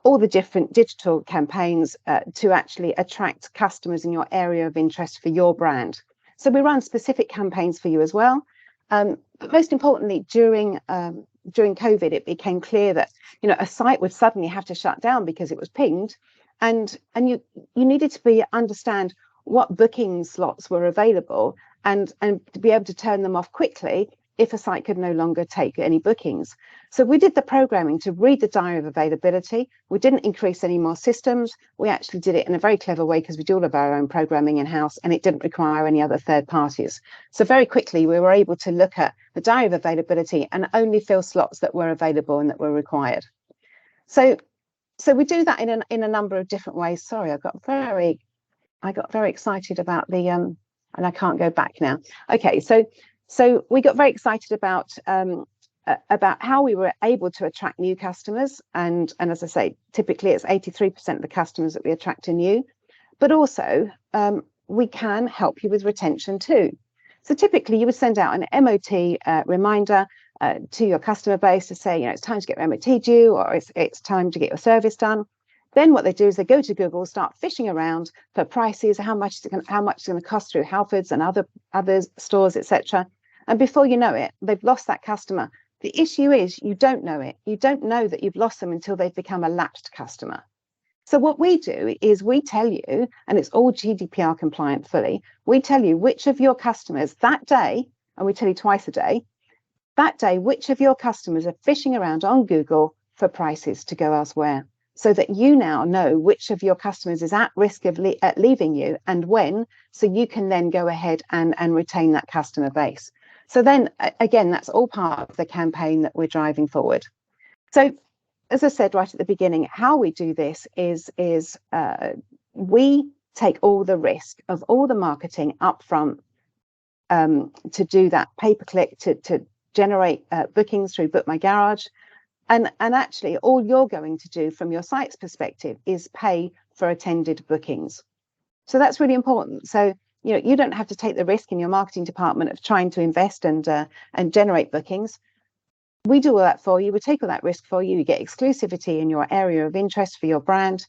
all the different digital campaigns to actually attract customers in your area of interest for your brand. So we run specific campaigns for you as well. But most importantly, during COVID, it became clear that a site would suddenly have to shut down because it was pinged, and you needed to understand what booking slots were available and to be able to turn them off quickly if a site could no longer take any bookings. So we did the programming to read the diary of availability. We didn't increase any more systems. We actually did it in a very clever way because we do all of our own programming in-house, and it didn't require any other third parties. So very quickly, we were able to look at the diary of availability and only fill slots that were available and that were required. So we do that in a number of different ways. Sorry, I got very excited about the and I can't go back now. Okay, so we got very excited about how we were able to attract new customers, and as I say, typically it's 83% of the customers that we attract are new, but also we can help you with retention too. So typically you would send out an MOT reminder to your customer base to say, it's time to get your MOT due, or it's time to get your service done. Then what they do is they go to Google, start fishing around for prices, how much it's going to cost through Halfords and other stores, etc. And before you know it, they've lost that customer. The issue is you don't know it. You don't know that you've lost them until they've become a lapsed customer. So what we do is we tell you, and it's all GDPR compliant fully, we tell you which of your customers that day, and we tell you twice a day, that day, which of your customers are fishing around on Google for prices to go elsewhere, so that you now know which of your customers is at risk of leaving you and when, so you can then go ahead and retain that customer base. So then, again, that's all part of the campaign that we're driving forward. So, as I said right at the beginning, how we do this is we take all the risk of all the marketing up front to do that pay-per-click, to generate bookings through Book My Garage. And actually, all you're going to do from your site's perspective is pay for attended bookings. So that's really important. So you don't have to take the risk in your marketing department of trying to invest and generate bookings. We do all that for you. We take all that risk for you. You get exclusivity in your area of interest for your brand,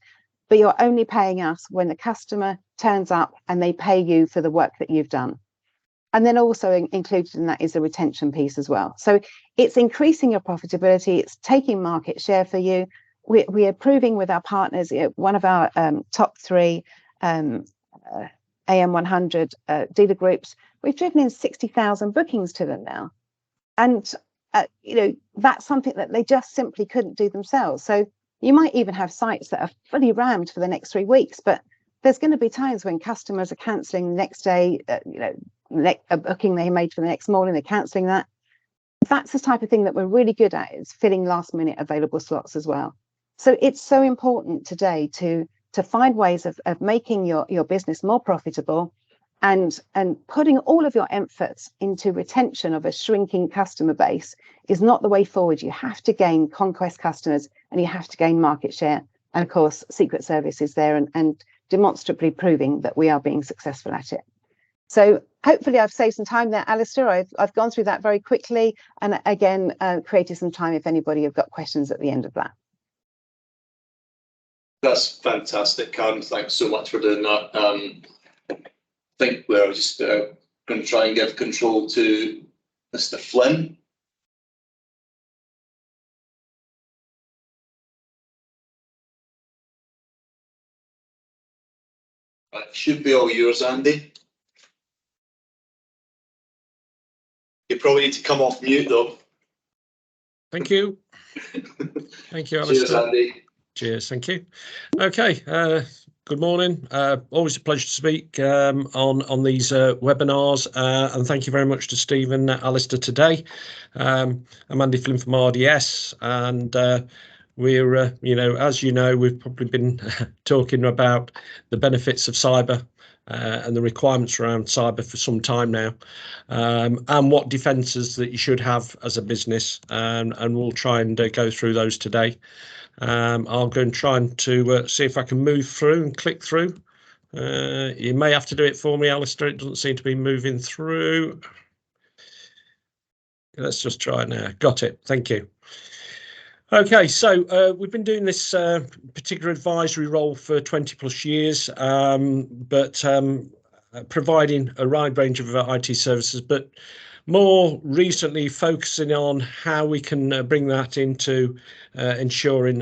but you're only paying us when the customer turns up and they pay you for the work that you've done. And then also included in that is the retention piece as well. So it's increasing your profitability. It's taking market share for you. We are proving with our partners, one of our top 3 AM100 dealer groups, we've driven in 60,000 bookings to them now. And, that's something that they just simply couldn't do themselves. So you might even have sites that are fully rammed for the next 3 weeks, but there's going to be times when customers are cancelling the next day, a booking they made for the next morning, they're cancelling that. That's the type of thing that we're really good at, is filling last minute available slots as well. So it's so important today to find ways of making your business more profitable and putting all of your efforts into retention of a shrinking customer base is not the way forward. You have to gain conquest customers and you have to gain market share. And of course, Secret Service is there and demonstrably proving that we are being successful at it. So hopefully I've saved some time there, Alistair. I've gone through that very quickly, and again, created some time if anybody have got questions at the end of that. That's fantastic, Karen. Thanks so much for doing that. I think we're just going to try and give control to Mr. Flynn. That should be all yours, Andy. You probably need to come off mute, though. Thank you. Thank you, Alistair. Cheers, Andy. Cheers, thank you. Okay, good morning. Always a pleasure to speak on these webinars, and thank you very much to Steve and Alistair today. I'm Andy Flynn from RDS, and we're, as you know, we've probably been talking about the benefits of cyber and the requirements around cyber for some time now, and what defences that you should have as a business, and we'll try and go through those today. I'll go and try and see if I can move through and click through. You may have to do it for me, Alistair. It doesn't seem to be moving through. Let's just try it now. Got it. Thank you. Okay, so we've been doing this particular advisory role for 20 plus years, but providing a wide range of IT services, but more recently focusing on how we can bring that into ensuring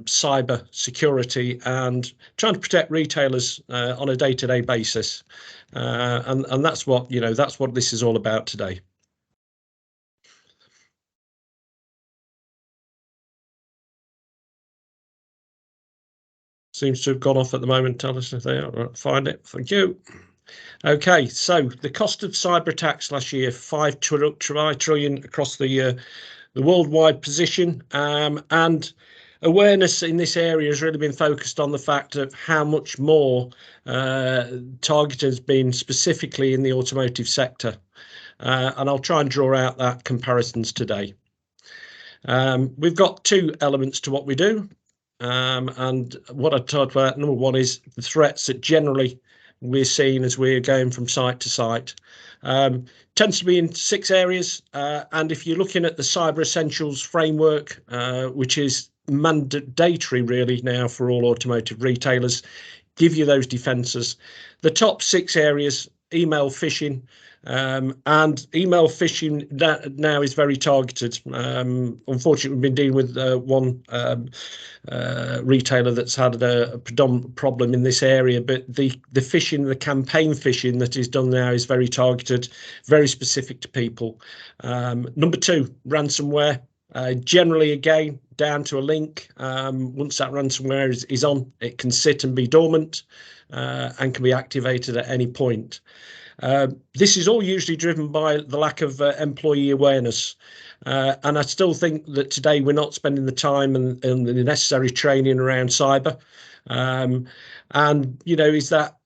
cyber security and trying to protect retailers on a day-to-day basis, and that's what this is all about today. Seems to have gone off at the moment. Tell us if they are. Find it. Thank you. Okay, so the cost of cyber attacks last year, 5 trillion across the worldwide position, and awareness in this area has really been focused on the fact of how much more target has been specifically in the automotive sector, and I'll try and draw out that comparisons today. We've got two elements to what we do. And what I talked about, number one, is the threats that generally we're seeing as we're going from site to site. Tends to be in 6 areas. And if you're looking at the Cyber Essentials framework, which is mandatory really now for all automotive retailers, give you those defences. The top 6 areas: email phishing. And email phishing that now is very targeted. Unfortunately, we've been dealing with one retailer that's had a predominant problem in this area, but the phishing, the campaign phishing that is done now is very targeted, very specific to people. Number 2, ransomware. Generally, again, down to a link. Once that ransomware is on, it can sit and be dormant and can be activated at any point. This is all usually driven by the lack of employee awareness. And I still think that today we're not spending the time and the necessary training around cyber. And, is that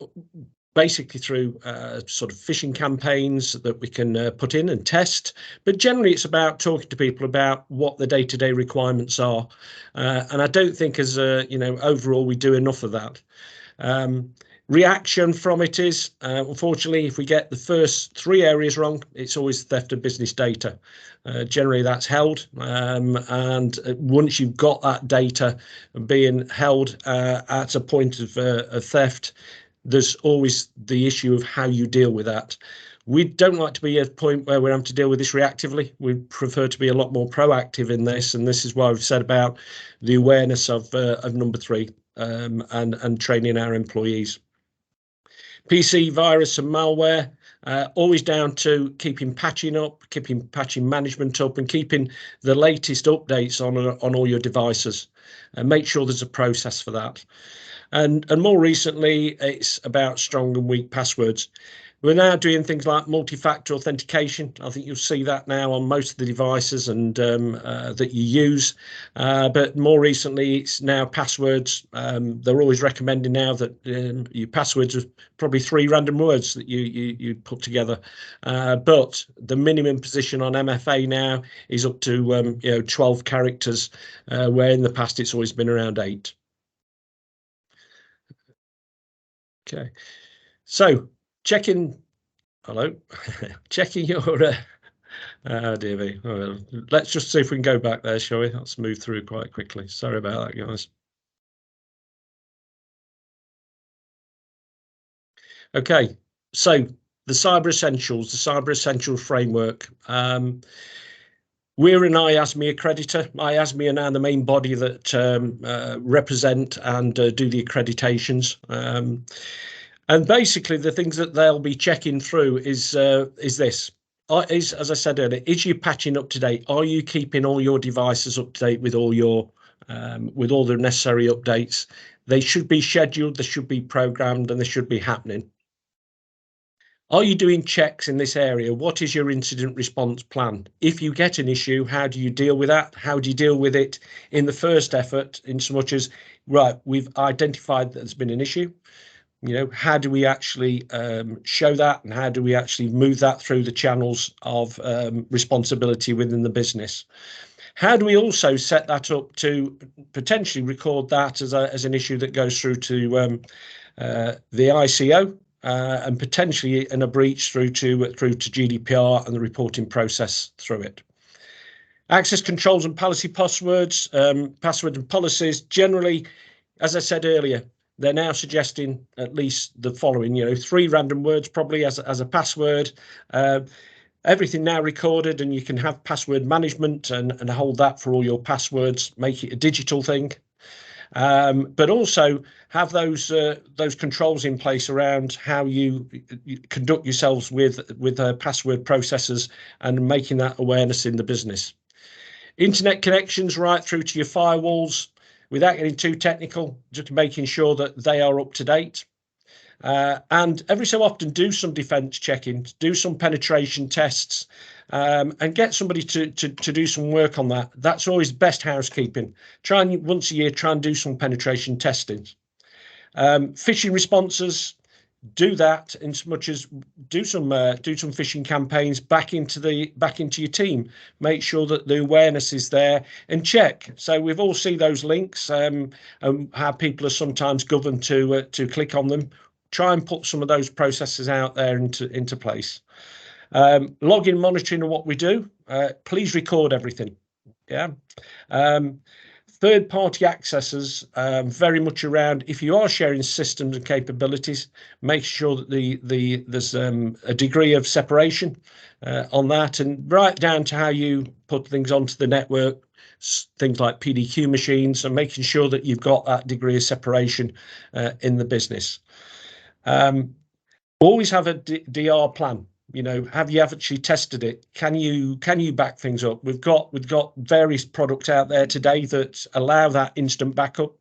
basically through sort of phishing campaigns that we can put in and test. But generally, it's about talking to people about what the day-to-day requirements are. And I don't think as overall we do enough of that. Reaction from it is, unfortunately, if we get the first 3 areas wrong, it's always theft of business data. Generally, that's held. And once you've got that data being held at a point of theft, there's always the issue of how you deal with that. We don't like to be at a point where we're having to deal with this reactively. We prefer to be a lot more proactive in this. And this is why we've said about the awareness of number 3 and training our employees. PC virus and malware. always down to keeping patching up, keeping patching management up, and keeping the latest updates on all your devices, and make sure there's a process for that. And more recently, it's about strong and weak passwords. We're now doing things like multi-factor authentication. I think you'll see that now on most of the devices and that you use. But more recently, it's now passwords. They're always recommending now that your passwords are probably 3 random words that you put together. But the minimum position on MFA now is up to 12 characters, where in the past it's always been around 8. Okay, so checking your oh dear me. Oh, let's just see if we can go back there, shall we? Let's move through quite quickly. Sorry about that, guys. Okay, so the Cyber Essentials framework. We're an IASME accreditor. IASME are now the main body that represent and do the accreditations. And basically, the things that they'll be checking through is this. As I said earlier, is your patching up to date? Are you keeping all your devices up to date with all the necessary updates? They should be scheduled, they should be programmed, and they should be happening. Are you doing checks in this area? What is your incident response plan? If you get an issue, how do you deal with that? How do you deal with it in the first effort, in so much as, right, we've identified that there's been an issue. How do we actually show that, and how do we actually move that through the channels of responsibility within the business? How do we also set that up to potentially record that as an issue that goes through to the ICO and potentially in a breach through to GDPR and the reporting process through it? Access controls and policy passwords and policies generally, as I said earlier, they're now suggesting at least the following, 3 random words probably as a password. Everything now recorded, and you can have password management and hold that for all your passwords, make it a digital thing. But also have those controls in place around how you conduct yourselves with password processors and making that awareness in the business. Internet connections right through to your firewalls, without getting too technical, just making sure that they are up to date. And every so often do some defense checking, do some penetration tests, and get somebody to do some work on that. That's always best housekeeping. Try and once a year, try and do some penetration testing. Phishing responses, do that in so much as do some phishing campaigns back into your team. Make sure that the awareness is there and check. So we've all seen those links and how people are sometimes governed to click on them. Try and put some of those processes out there into place. Login monitoring of what we do. Please record everything. Yeah. Third-party accessors, very much around, if you are sharing systems and capabilities, make sure that there's a degree of separation on that, and right down to how you put things onto the network, things like PDQ machines, and making sure that you've got that degree of separation in the business. Always have a DR plan. Have you actually tested it? Can you back things up? We've got various products out there today that allow that instant backup.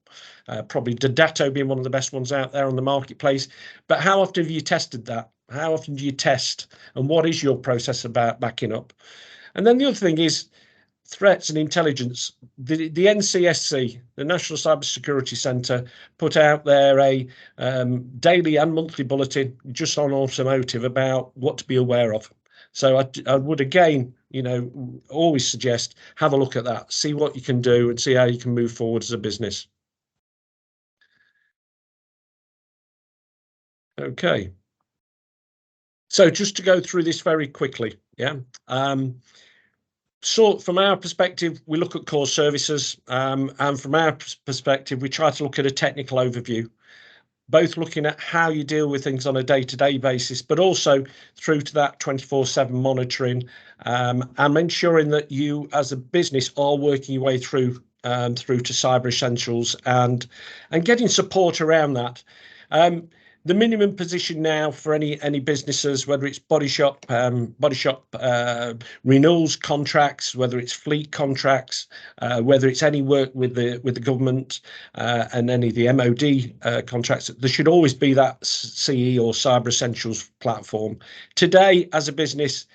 Probably Dato being one of the best ones out there on the marketplace. But how often have you tested that? How often do you test? And what is your process about backing up? And then the other thing is threats and intelligence. The NCSC, the National Cybersecurity Centre, put out there a daily and monthly bulletin just on automotive about what to be aware of. So I would again, always suggest have a look at that, see what you can do, and see how you can move forward as a business. Okay. So just to go through this very quickly, yeah. So from our perspective, we look at core services, and from our perspective, we try to look at a technical overview, both looking at how you deal with things on a day-to-day basis, but also through to that 24/7 monitoring, and ensuring that you as a business are working your way through to Cyber Essentials and getting support around that. the minimum position now for any businesses, whether it's body shop renewals contracts, whether it's fleet contracts, whether it's any work with the government and any of the MOD contracts, there should always be that CE or Cyber Essentials platform. Today, as a business,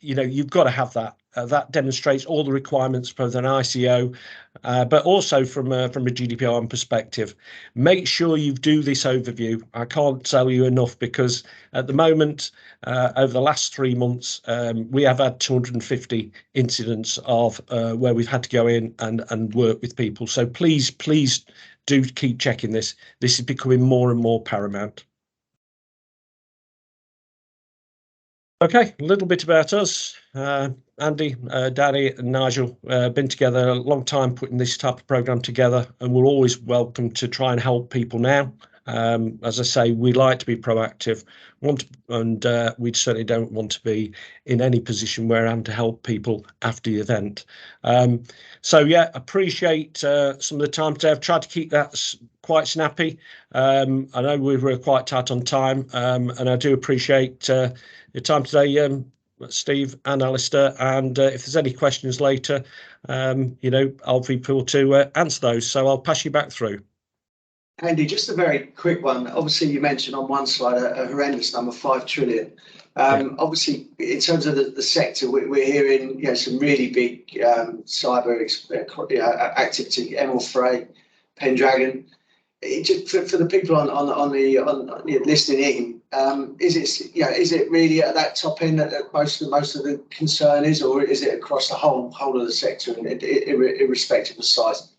you've got to have that. That demonstrates all the requirements for an ICO, but also from a GDPR perspective. Make sure you do this overview. I can't tell you enough, because at the moment, over the last 3 months, we have had 250 incidents of where we've had to go in and work with people. So please do keep checking this. This is becoming more and more paramount. Okay, a little bit about us. Andy, Danny and Nigel been together a long time putting this type of program together, and we're always welcome to try and help people now. As I say, we like to be proactive, and we certainly don't want to be in any position where I'm to help people after the event. So yeah, appreciate some of the time today. I've tried to keep that quite snappy. I know we were quite tight on time, and I do appreciate your time today, Steve and Alistair. And if there's any questions later, I'll be able to answer those. So I'll pass you back through. Andy, just a very quick one. Obviously, you mentioned on one slide a horrendous number, 5 trillion. Obviously, in terms of the sector, we're hearing some really big cyber activity, Emerald Fray, Pendragon. Just for the people on listening in, is it really at that top end that most of the concern is, or is it across the whole of the sector, irrespective of size?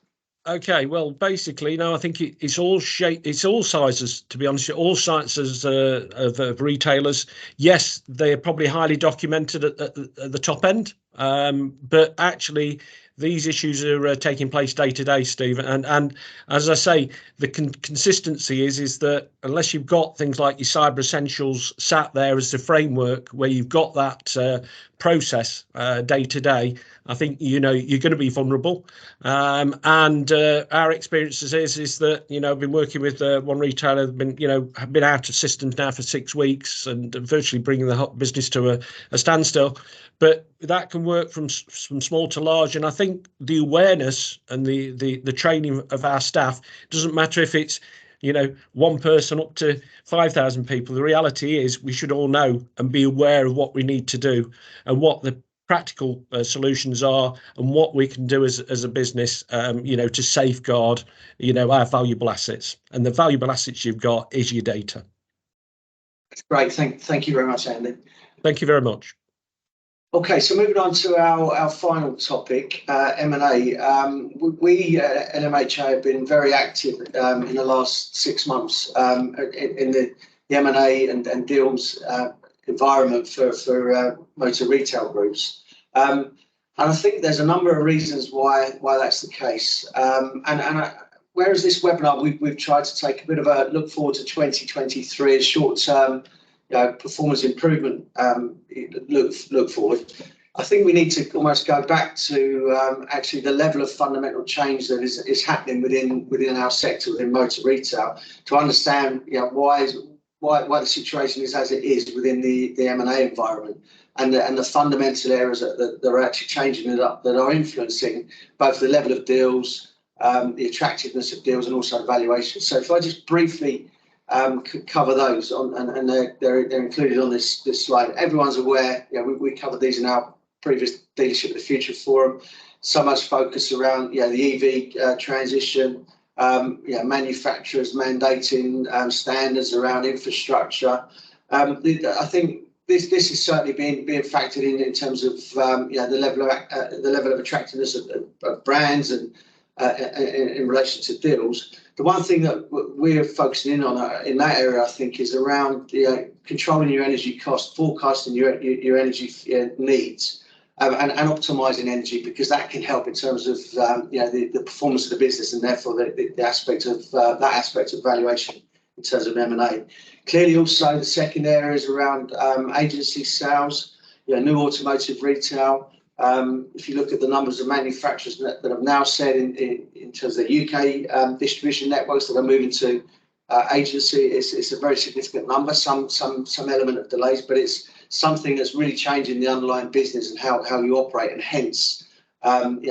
Okay, well, basically, I think it's all sizes, to be honest, all sizes of retailers. Yes, they're probably highly documented at the top end, but actually these issues are taking place day to day, Steve. And as I say, the consistency is that unless you've got things like your Cyber Essentials sat there as the framework where you've got that process day to day, I think you're going to be vulnerable. And our experiences is that I've been working with one retailer, have been out of systems now for 6 weeks and virtually bringing the business to a standstill. But that can work from small to large, and I think the awareness and the training of our staff doesn't matter if it's one person up to 5,000 people. The reality is we should all know and be aware of what we need to do and what the practical solutions are and what we can do as a business, to safeguard, our valuable assets. And the valuable assets you've got is your data. That's great. Thank you very much, Andy. Thank you very much. Okay, so moving on to our final topic, M&A. We at NMHA have been very active in the last 6 months in the M&A and deals environment for motor retail groups. And I think there's a number of reasons why that's the case. Whereas this webinar, we've tried to take a bit of a look forward to 2023, a short-term performance improvement look forward. I think we need to almost go back to actually the level of fundamental change that is happening within our sector, within motor retail, to understand why the situation is as it is within the M&A environment, and the fundamental areas that are actually changing it up, that are influencing both the level of deals, the attractiveness of deals, and also valuation. So if I just briefly cover those and they're included on this slide. Everyone's aware. We covered these in our previous Dealership of the Future forum. So much focus around the EV transition, manufacturers mandating standards around infrastructure. I think this is certainly being factored in terms of the level of attractiveness of brands and in relation to deals. The one thing that we're focusing in on in that area, I think, is around controlling your energy costs, forecasting your energy needs, and optimizing energy, because that can help in terms of the performance of the business, and therefore the aspect of that aspect of valuation in terms of M&A. Clearly, also the second area is around agency sales, new automotive retail. If you look at the numbers of manufacturers that have now said in terms of the UK distribution networks that are moving to agency. It's a very significant number, some element of delays, but it's something that's really changing the underlying business and how you operate, and hence the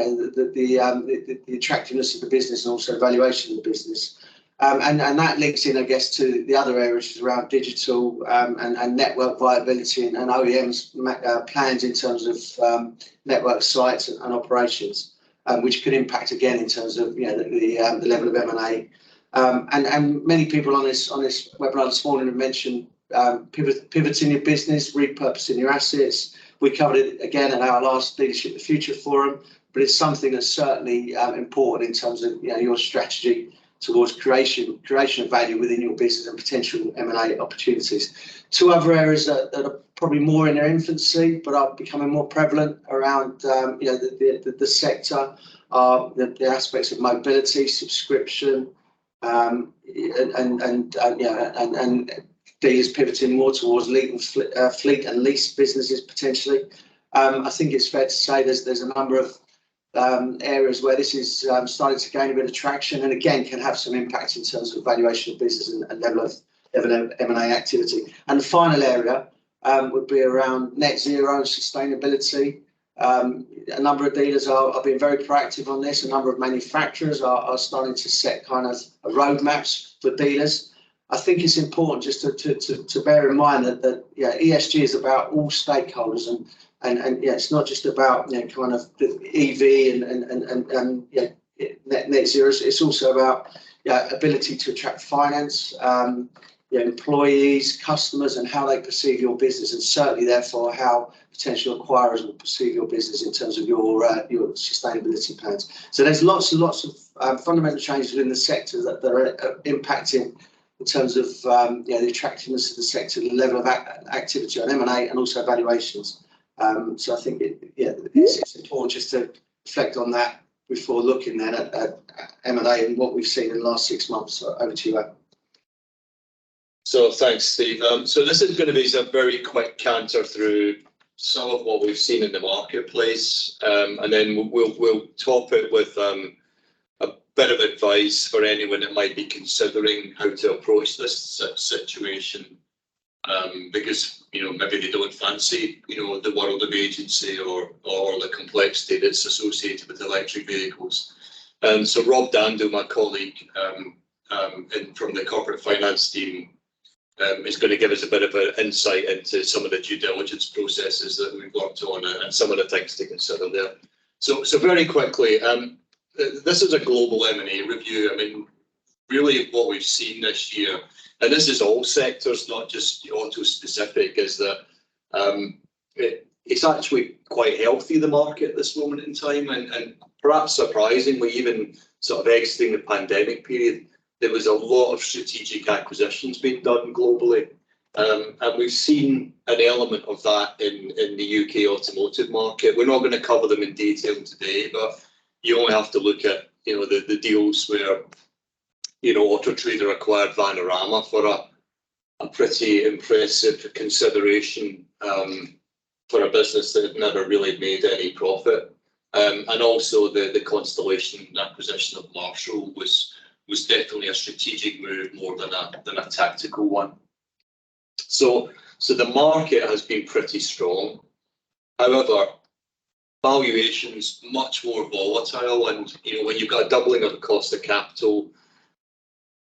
attractiveness of the business and also valuation of the business. And that links in, I guess, to the other areas around digital and network viability and OEM's plans in terms of network sites and operations, which could impact again in terms of the level of M&A. And many people on this webinar this morning have mentioned pivoting your business, repurposing your assets. We covered it again at our last Leadership the Future forum, but it's something that's certainly important in terms of your strategy towards creation of value within your business and potential M&A opportunities. Two other areas that are probably more in their infancy but are becoming more prevalent around the sector are the aspects of mobility, subscription, and dealers pivoting more towards fleet and lease businesses potentially. I think it's fair to say there's a number of areas where this is starting to gain a bit of traction, and again can have some impact in terms of valuation of business and level of M&A activity. And the final area would be around net zero and sustainability. A number of dealers are being very proactive on this. A number of manufacturers are starting to set kind of roadmaps for dealers. I think it's important just to bear in mind that ESG is about all stakeholders, and it's not just about kind of the EV and net zero. It's also about ability to attract finance, employees, customers, and how they perceive your business, and certainly therefore how potential acquirers will perceive your business in terms of your sustainability plans. So there's lots and lots of fundamental changes within the sector that are impacting in terms of the attractiveness of the sector, the level of activity on M&A, and also valuations. So I think it's important just to reflect on that before looking then at M&A and what we've seen in the last 6 months. So over to you, Ed. So thanks, Steve. So this is going to be a very quick canter through some of what we've seen in the marketplace, and then we'll top it with a bit of advice for anyone that might be considering how to approach this situation, because maybe they don't fancy the world of agency or the complexity that's associated with electric vehicles. So Rob Dando, my colleague from the corporate finance team, is going to give us a bit of an insight into some of the due diligence processes that we've worked on and some of the things to consider there. So very quickly, this is a global M&A review. I mean, really what we've seen this year, and this is all sectors, not just auto specific, is that it's actually quite healthy, the market at this moment in time, and perhaps surprisingly, even sort of exiting the pandemic period, there was a lot of strategic acquisitions being done globally, and we've seen an element of that in the UK automotive market. We're not going to cover them in detail today, but you only have to look at the deals where Auto Trader acquired Vanarama for a pretty impressive consideration for a business that had never really made any profit, and also the Constellation acquisition of Marshall was definitely a strategic move more than a tactical one. So the market has been pretty strong. However, valuations much more volatile, and when you've got a doubling of the cost of capital,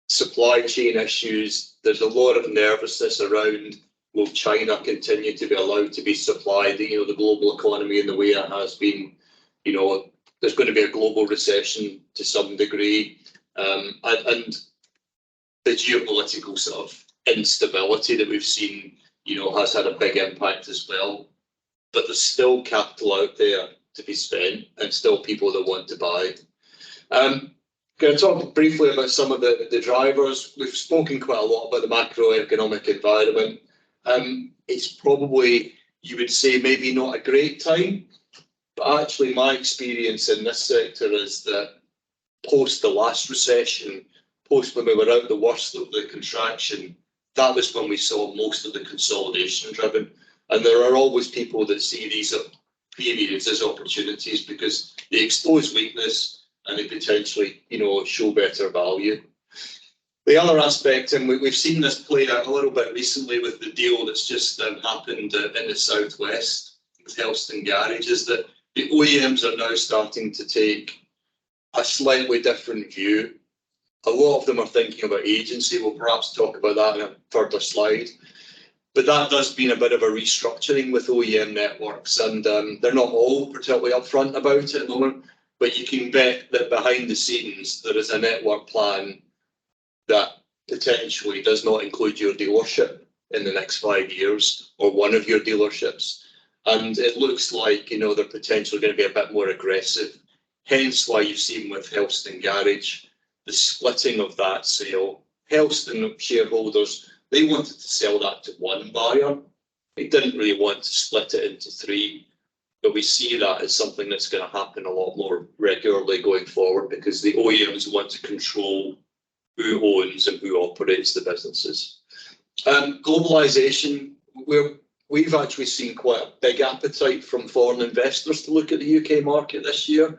supply chain issues, there's a lot of nervousness around, will China continue to be allowed to be supplied? The global economy and the way it has been, there's going to be a global recession to some degree, and the geopolitical sort of instability that we've seen, has had a big impact as well. But there's still capital out there to be spent, and still people that want to buy. Going to talk briefly about some of the drivers. We've spoken quite a lot about the macroeconomic environment. It's probably, you would say, maybe not a great time, but actually my experience in this sector is that post the last recession, post when we were out the worst of the contraction, that was when we saw most of the consolidation driven. And there are always people that see these periods as opportunities because they expose weakness and they potentially, show better value. The other aspect, and we've seen this play out a little bit recently with the deal that's just happened in the southwest with Helston Garage, is that the OEMs are now starting to take a slightly different view. A lot of them are thinking about agency. We'll perhaps talk about that in a further slide. But that does mean a bit of a restructuring with OEM networks, and they're not all particularly upfront about it at the moment, but you can bet that behind the scenes there is a network plan that potentially does not include your dealership in the next 5 years or one of your dealerships. And it looks like, they're potentially going to be a bit more aggressive. Hence why you've seen with Helston Garage, the splitting of that sale. Helston shareholders, they wanted to sell that to one buyer. They didn't really want to split it into three. But we see that as something that's going to happen a lot more regularly going forward, because the OEMs want to control who owns and who operates the businesses. Globalization, we've actually seen quite a big appetite from foreign investors to look at the UK market this year.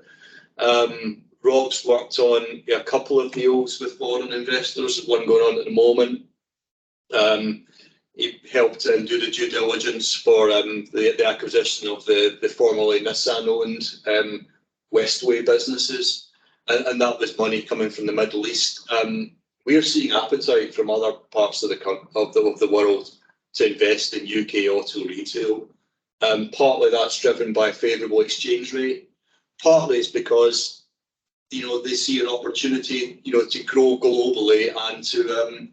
Rob's worked on a couple of deals with foreign investors, one going on at the moment. He helped do the due diligence for the acquisition of the formerly Nissan-owned Westway businesses. And that was money coming from the Middle East. We are seeing appetite from other parts of the world to invest in UK auto retail. Partly that's driven by a favourable exchange rate. Partly it's because they see an opportunity to grow globally and to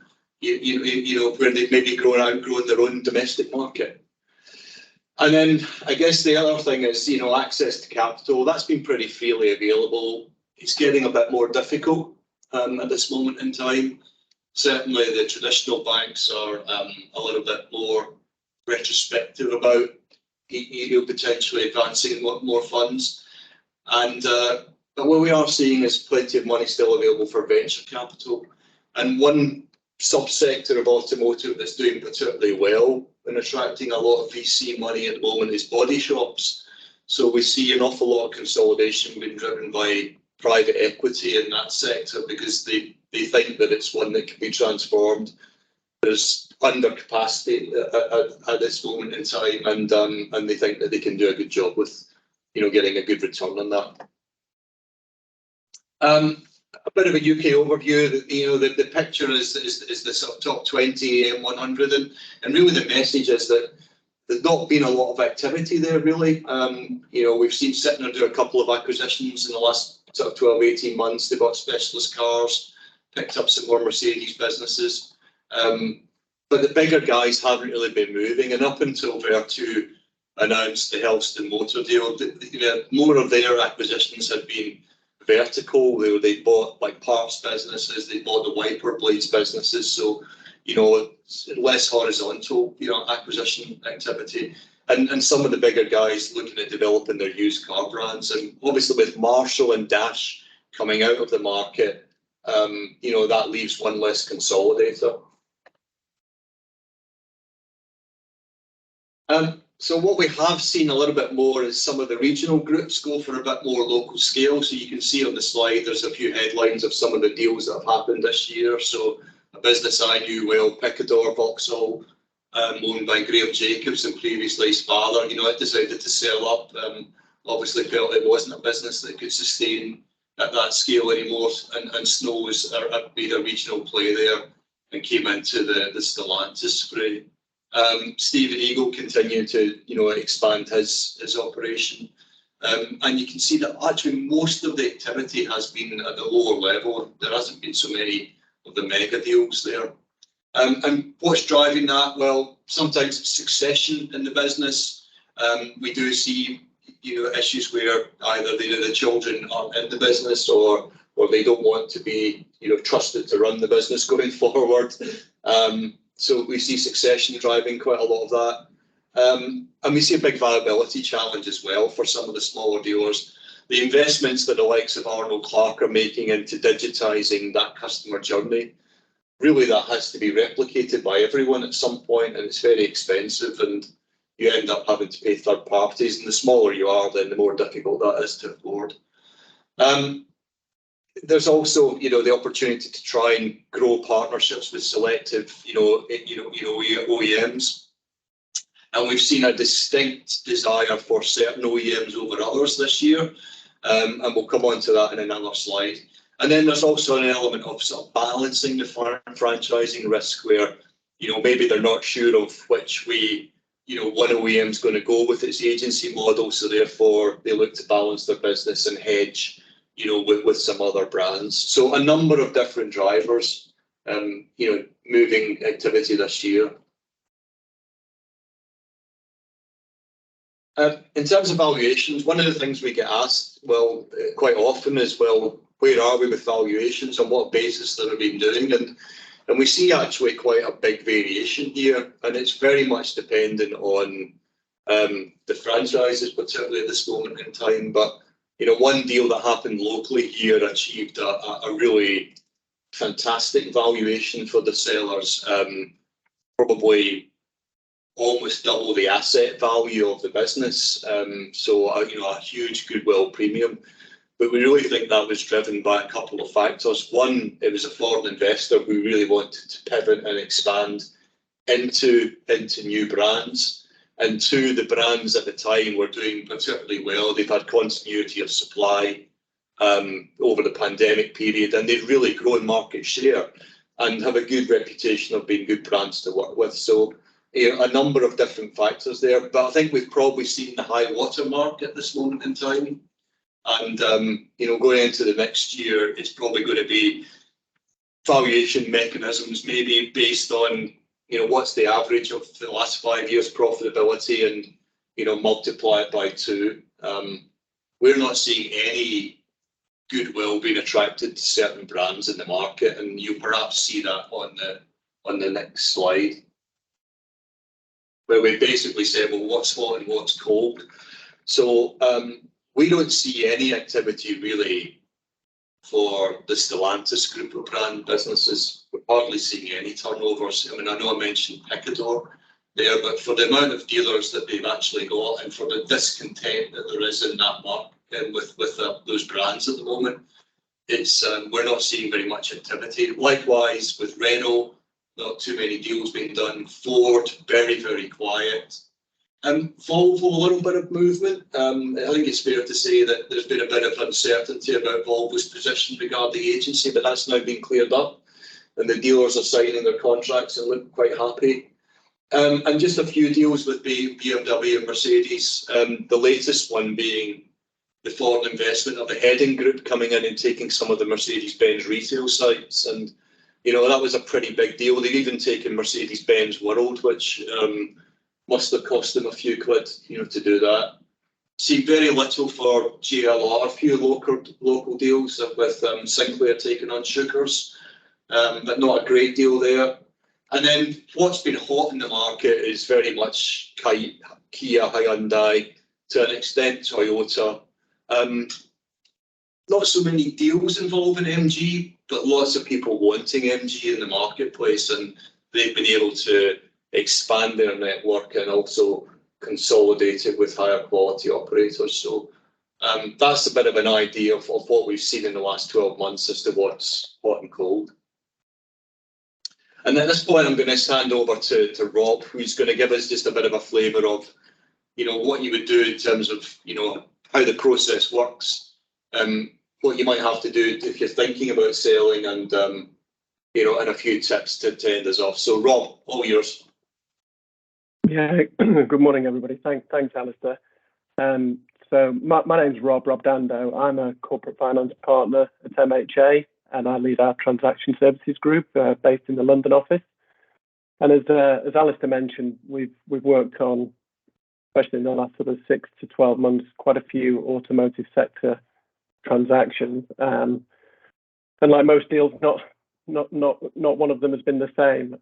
where they've maybe outgrown their own domestic market. And then I guess the other thing is access to capital. That's been pretty freely available. It's getting a bit more difficult at this moment in time. Certainly the traditional banks are a little bit more retrospective about potentially advancing more funds. And but what we are seeing is plenty of money still available for venture capital. And one subsector of automotive that's doing particularly well in attracting a lot of VC money at the moment is body shops. So we see an awful lot of consolidation being driven by private equity in that sector, because they think that it's one that can be transformed. There's undercapacity at this moment in time, and they think that they can do a good job with getting a good return on that. A bit of a UK overview. The picture is the sort of top 20 AM100, and really the message is that there's not been a lot of activity there really. We've seen Sytner do a couple of acquisitions in the last sort of 12-18 months. They bought specialist cars, picked up some more Mercedes businesses, but the bigger guys haven't really been moving. And up until Vertu announced the Helston Motor deal, more of their acquisitions had been vertical. They bought like parts businesses, they bought the wiper blades businesses, so less horizontal acquisition activity. And some of the bigger guys looking at developing their used car brands, and obviously with Marshall and Dash coming out of the market, that leaves one less consolidator. So what we have seen a little bit more is some of the regional groups go for a bit more local scale. So you can see on the slide, there's a few headlines of some of the deals that have happened this year. So a business I knew well, Picador, Vauxhall, owned by Graham Jacobs and previously his father, it decided to sell up. Obviously felt it wasn't a business that could sustain at that scale anymore. And Snow was made a regional play there and came into the Stellantis fray. Stephen Eagle continued to expand his operation, and you can see that actually most of the activity has been at the lower level. There hasn't been so many of the mega deals there. And what's driving that? Well, sometimes it's succession in the business. We do see issues where either the children aren't in the business or they don't want to be trusted to run the business going forward. So we see succession driving quite a lot of that. And we see a big viability challenge as well for some of the smaller dealers. The investments that the likes of Arnold Clark are making into digitising that customer journey, really that has to be replicated by everyone at some point, and it's very expensive, and you end up having to pay third parties. And the smaller you are, then the more difficult that is to afford. there's also, the opportunity to try and grow partnerships with selective, OEMs. And we've seen a distinct desire for certain OEMs over others this year. And we'll come on to that in another slide. And then there's also an element of sort of balancing the franchising risk where, maybe they're not sure of which way, one OEM's going to go with its agency model. So therefore they look to balance their business and hedge, with some other brands. So a number of different drivers, moving activity this year. In terms of valuations, one of the things we get asked, quite often is, where are we with valuations, on what basis that have been doing? And we see actually quite a big variation here, and it's very much dependent on the franchises, particularly at this moment in time. But one deal that happened locally here achieved a really fantastic valuation for the sellers, probably almost double the asset value of the business. So a huge goodwill premium. But we really think that was driven by a couple of factors. One, it was a foreign investor who really wanted to pivot and expand into new brands. And two, the brands at the time were doing particularly well. They've had continuity of supply over the pandemic period, and they've really grown market share and have a good reputation of being good brands to work with. So a number of different factors there. But I think we've probably seen the high water mark at this moment in time. And, going into the next year, it's probably going to be valuation mechanisms, maybe based on, what's the average of the last 5 years profitability and, multiply it by 2. We're not seeing any goodwill being attracted to certain brands in the market. And you'll perhaps see that on the next slide, where we basically say, what's hot and what's cold. So, we don't see any activity really for the Stellantis group of brand businesses. We're hardly seeing any turnovers. I know I mentioned Picador there, but for the amount of dealers that they've actually got and for the discontent that there is in that market with those brands at the moment, it's we're not seeing very much activity. Likewise with Renault, not too many deals being done. Ford, very, very quiet. Volvo, a little bit of movement. I think it's fair to say that there's been a bit of uncertainty about Volvo's position regarding the agency, but that's now been cleared up, and the dealers are signing their contracts and look quite happy. And just a few deals with BMW and Mercedes. The latest one being the foreign investment of the Heading Group coming in and taking some of the Mercedes-Benz retail sites, and that was a pretty big deal. They've even taken Mercedes-Benz World, which must have cost them a few quid, to do that. See very little for JLR, a few local deals with Sinclair taking on Sugars, but not a great deal there. And then what's been hot in the market is very much Kia, Hyundai, to an extent Toyota. Not so many deals involving MG, but lots of people wanting MG in the marketplace, and they've been able to expand their network and also consolidate it with higher quality operators. So that's a bit of an idea of what we've seen in the last 12 months as to what's hot and cold. And at this point, I'm going to hand over to Rob, who's going to give us just a bit of a flavour of, what you would do in terms of, how the process works, what you might have to do if you're thinking about selling, and, and a few tips to end us off. So Rob, all yours. Yeah, good morning, everybody. Thanks, Alistair. So my name's Rob Dando. I'm a corporate finance partner at MHA, and I lead our transaction services group based in the London office. And as Alistair mentioned, we've worked on, especially in the last sort of 6 to 12 months, quite a few automotive sector transactions. And like most deals, not one of them has been the same.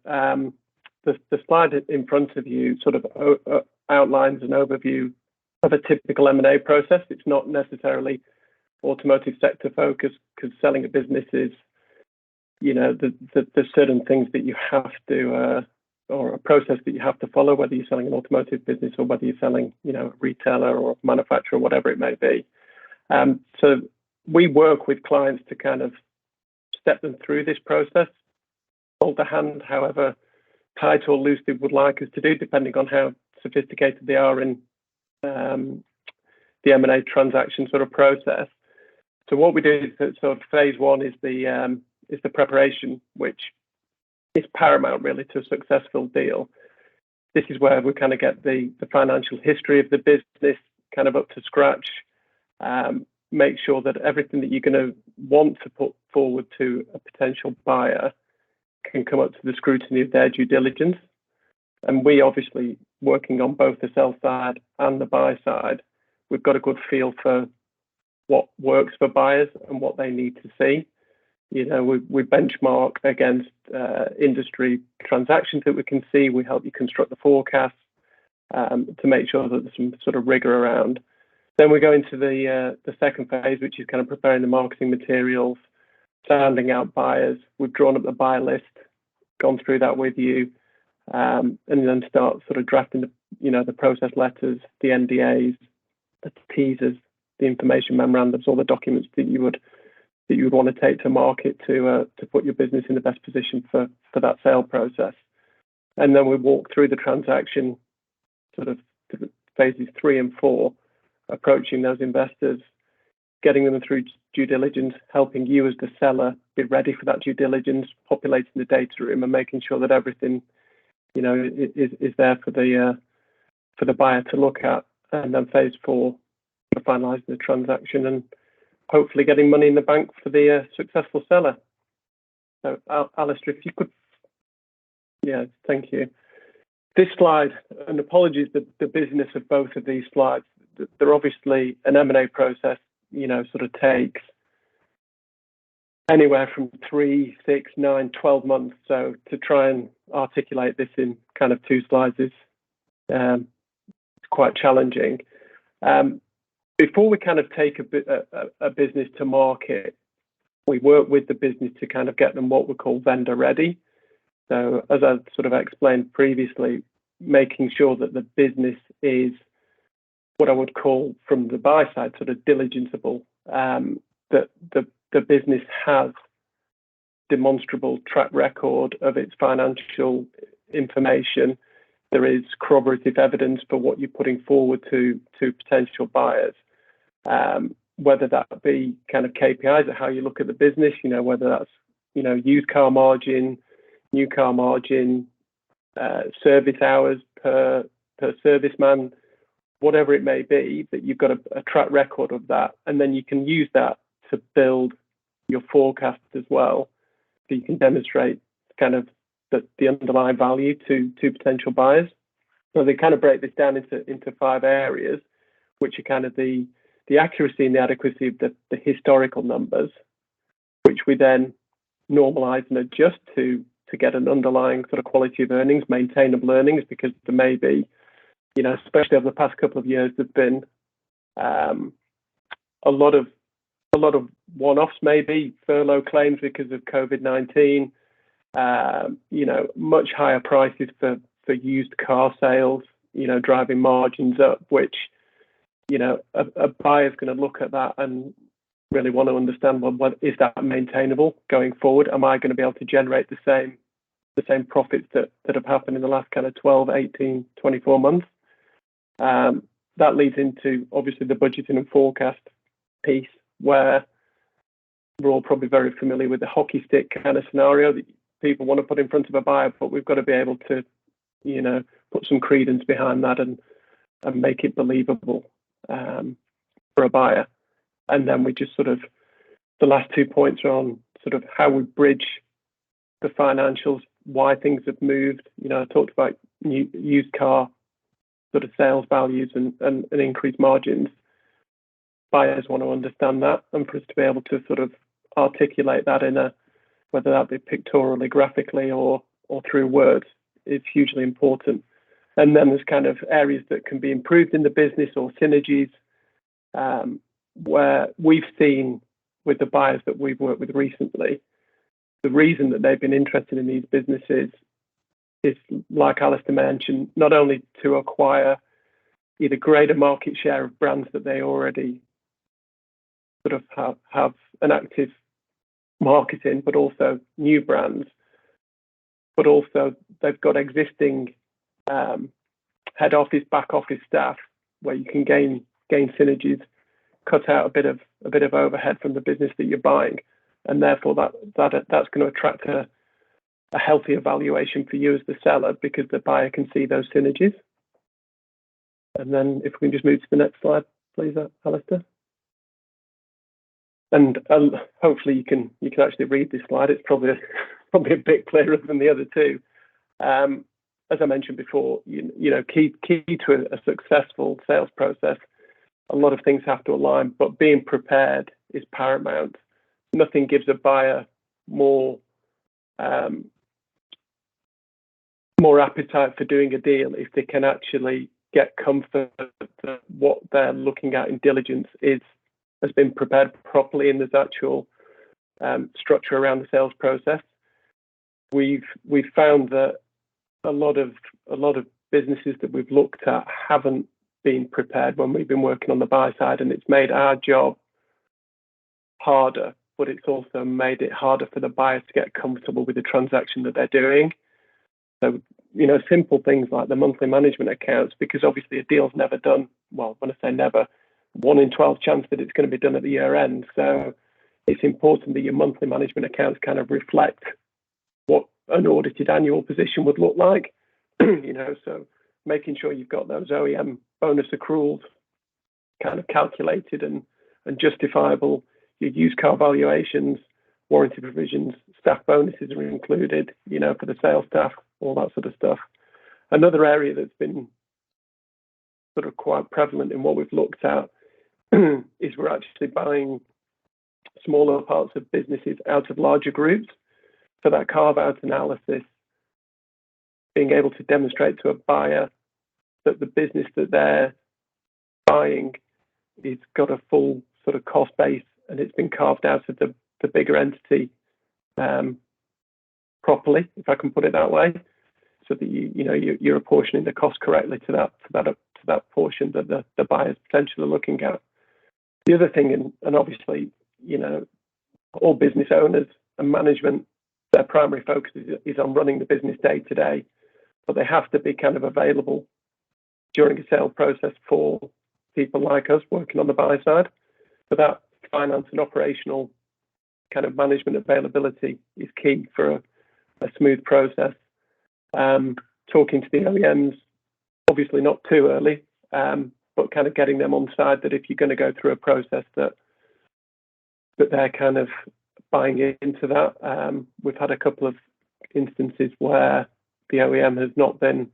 The slide in front of you sort of outlines an overview of a typical M&A process. It's not necessarily automotive sector focused, because selling a business is, there's certain things that you have to, or a process that you have to follow, whether you're selling an automotive business or whether you're selling, a retailer or a manufacturer, whatever it may be. So we work with clients to kind of step them through this process, hold the hand, however tight or loose they would like us to do, depending on how sophisticated they are in the M&A transaction sort of process. So what we do is that sort of phase one is the preparation, which is paramount really to a successful deal. This is where we kind of get the financial history of the business kind of up to scratch, make sure that everything that you're going to want to put forward to a potential buyer can come up to the scrutiny of their due diligence. And we obviously, working on both the sell side and the buy side, we've got a good feel for what works for buyers and what they need to see. You know, we benchmark against industry transactions that we can see. We help you construct the forecast to make sure that there's some sort of rigor around. Then we go into the second phase, which is kind of preparing the marketing materials, sounding out buyers. We've drawn up the buyer list, gone through that with you, and then start sort of drafting the process letters, the NDAs, the teasers, the information memorandums, all the documents that you would want to take to market to put your business in the best position for that sale process. And then we walk through the transaction, sort of phases 3 and 4, approaching those investors, getting them through due diligence, helping you as the seller be ready for that due diligence, populating the data room and making sure that everything, is there for the buyer to look at. And then phase 4, finalising the transaction and hopefully getting money in the bank for the successful seller. So, Alistair, if you could, yeah, thank you. This slide, and apologies the business of both of these slides, they're obviously an M&A process, sort of takes anywhere from 3, 6, 9, 12 months. So to try and articulate this in kind of 2 slides is quite challenging. Before we kind of take a business to market, we work with the business to kind of get them what we call vendor ready. So as I sort of explained previously, making sure that the business is what I would call from the buy side sort of diligenceable, that the business has demonstrable track record of its financial information. There is corroborative evidence for what you're putting forward to potential buyers, whether that be kind of KPIs of how you look at the business, whether that's, used car margin, new car margin, service hours per serviceman, whatever it may be, that you've got a track record of that. And then you can use that to build your forecast as well. So you can demonstrate kind of the underlying value to potential buyers. So they kind of break this down into 5 areas, which are kind of the accuracy and the adequacy of the historical numbers, which we then normalize and adjust to get an underlying sort of quality of earnings, maintainable earnings, because there may be, especially over the past couple of years, there's been a lot of one-offs, maybe furlough claims because of COVID-19, much higher prices for used car sales, driving margins up, which, a buyer's going to look at that and really want to understand, well, what is that maintainable going forward? Am I going to be able to generate the same profits that have happened in the last kind of 12, 18, 24 months? That leads into obviously the budgeting and forecast piece, where we're all probably very familiar with the hockey stick kind of scenario that people want to put in front of a buyer, but we've got to be able to, put some credence behind that and make it believable for a buyer. And then we just sort of, the last 2 points are on sort of how we bridge the financials, why things have moved. I talked about used car sort of sales values and increased margins. Buyers want to understand that, and for us to be able to sort of articulate that in whether that be pictorially, graphically, or through words, is hugely important. And then there's kind of areas that can be improved in the business or synergies, where we've seen with the buyers that we've worked with recently, the reason that they've been interested in these businesses is, like Alistair mentioned, not only to acquire either greater market share of brands that they already sort of have an active marketing, but also new brands, but also they've got existing head office, back office staff where you can gain synergies, cut out a bit of overhead from the business that you're buying, and therefore that's going to attract a healthier valuation for you as the seller because the buyer can see those synergies. And then if we can just move to the next slide, please, Alistair. And hopefully you can actually read this slide. It's probably a bit clearer than the other two. As I mentioned before, you know, key to a successful sales process, a lot of things have to align, but being prepared is paramount. Nothing gives a buyer more appetite for doing a deal if they can actually get comfort that what they're looking at in diligence has been prepared properly and there's actual structure around the sales process. We've found that a lot of businesses that we've looked at haven't been prepared when we've been working on the buy side, and it's made our job harder, but it's also made it harder for the buyer to get comfortable with the transaction that they're doing. So, you know, simple things like the monthly management accounts, because obviously a deal's never done, well, when I say never, 1 in 12 chance that it's going to be done at the year end. So it's important that your monthly management accounts kind of reflect what an audited annual position would look like. You know, so making sure you've got those OEM bonus accruals kind of calculated and justifiable. Your used car valuations, warranty provisions, staff bonuses are included, you know, for the sales staff, all that sort of stuff. Another area that's been sort of quite prevalent in what we've looked at is we're actually buying smaller parts of businesses out of larger groups. So that carve-out analysis, being able to demonstrate to a buyer that the business that they're buying is got a full sort of cost base and it's been carved out of the bigger entity properly, if I can put it that way, so that you're apportioning the cost correctly to that portion that the buyer's potentially looking at. The other thing, and obviously, you know, all business owners and management, their primary focus is on running the business day to day, but they have to be kind of available during a sale process for people like us working on the buy side. So that finance and operational kind of management availability is key for a smooth process. Talking to the OEMs, obviously not too early, but kind of getting them on side that if you're going to go through a process that they're kind of buying into that. We've had a couple of instances where the OEM has not been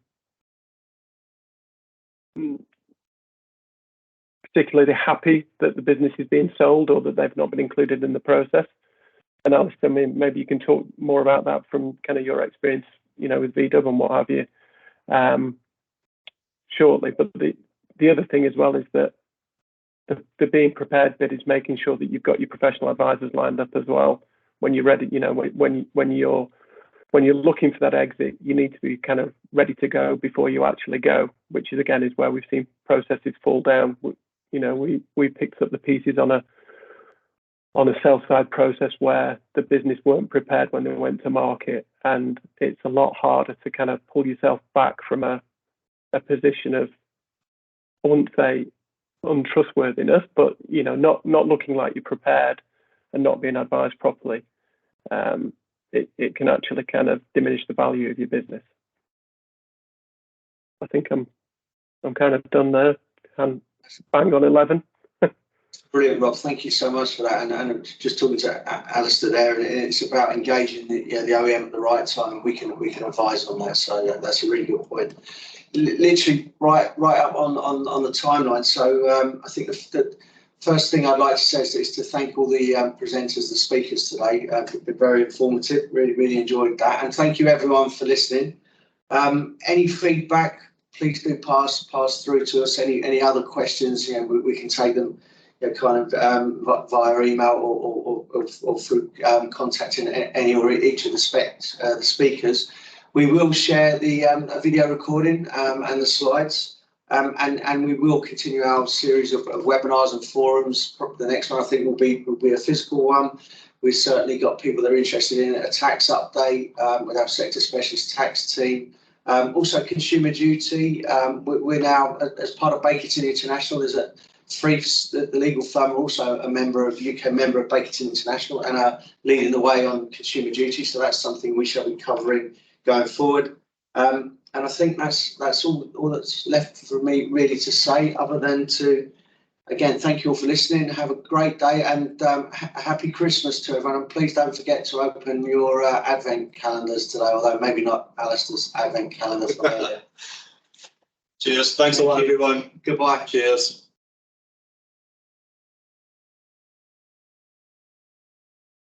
particularly happy that the business is being sold or that they've not been included in the process. And Alistair, maybe you can talk more about that from kind of your experience, you know, with VW and what have you, shortly. But the other thing as well is that the being prepared bit is making sure that you've got your professional advisors lined up as well when you're ready. You know, when you're looking for that exit, you need to be kind of ready to go before you actually go, which is again is where we've seen processes fall down. You know, we picked up the pieces on a sell side process where the business weren't prepared when they went to market, and it's a lot harder to kind of pull yourself back from a position of, I wouldn't say untrustworthiness, but you know, not looking like you're prepared and not being advised properly. It can actually kind of diminish the value of your business. I think I'm kind of done there. I'm bang on 11. Brilliant, Rob. Thank you so much for that. And just talking to Alistair there, and it's about engaging the OEM at the right time. We can advise on that. So that's a really good point. Literally right up on the timeline. So I think the first thing I'd like to say is to thank all the presenters, the speakers today. It's been very informative. Really enjoyed that. And thank you everyone for listening. Any feedback, please do pass through to us. Any other questions, you know, we can take them, you know, kind of via email or through contacting any or each of the speakers. We will share the video recording and the slides And we will continue our series of webinars and forums. Probably the next one I think will be a physical one. We've certainly got people that are interested in a tax update with our sector specialist tax team. Also consumer duty. We're now, as part of Bakerton International, there's a Freefs, the legal firm, are also a member of UK member of Bakerton International and are leading the way on consumer duty. So that's something we shall be covering going forward. And I think that's all that's left for me really to say, other than to, again, thank you all for listening. Have a great day, and happy Christmas to everyone. And please don't forget to open your advent calendars today, although maybe not Alistair's advent calendar. Cheers. Thanks a lot, everyone. Goodbye. Cheers.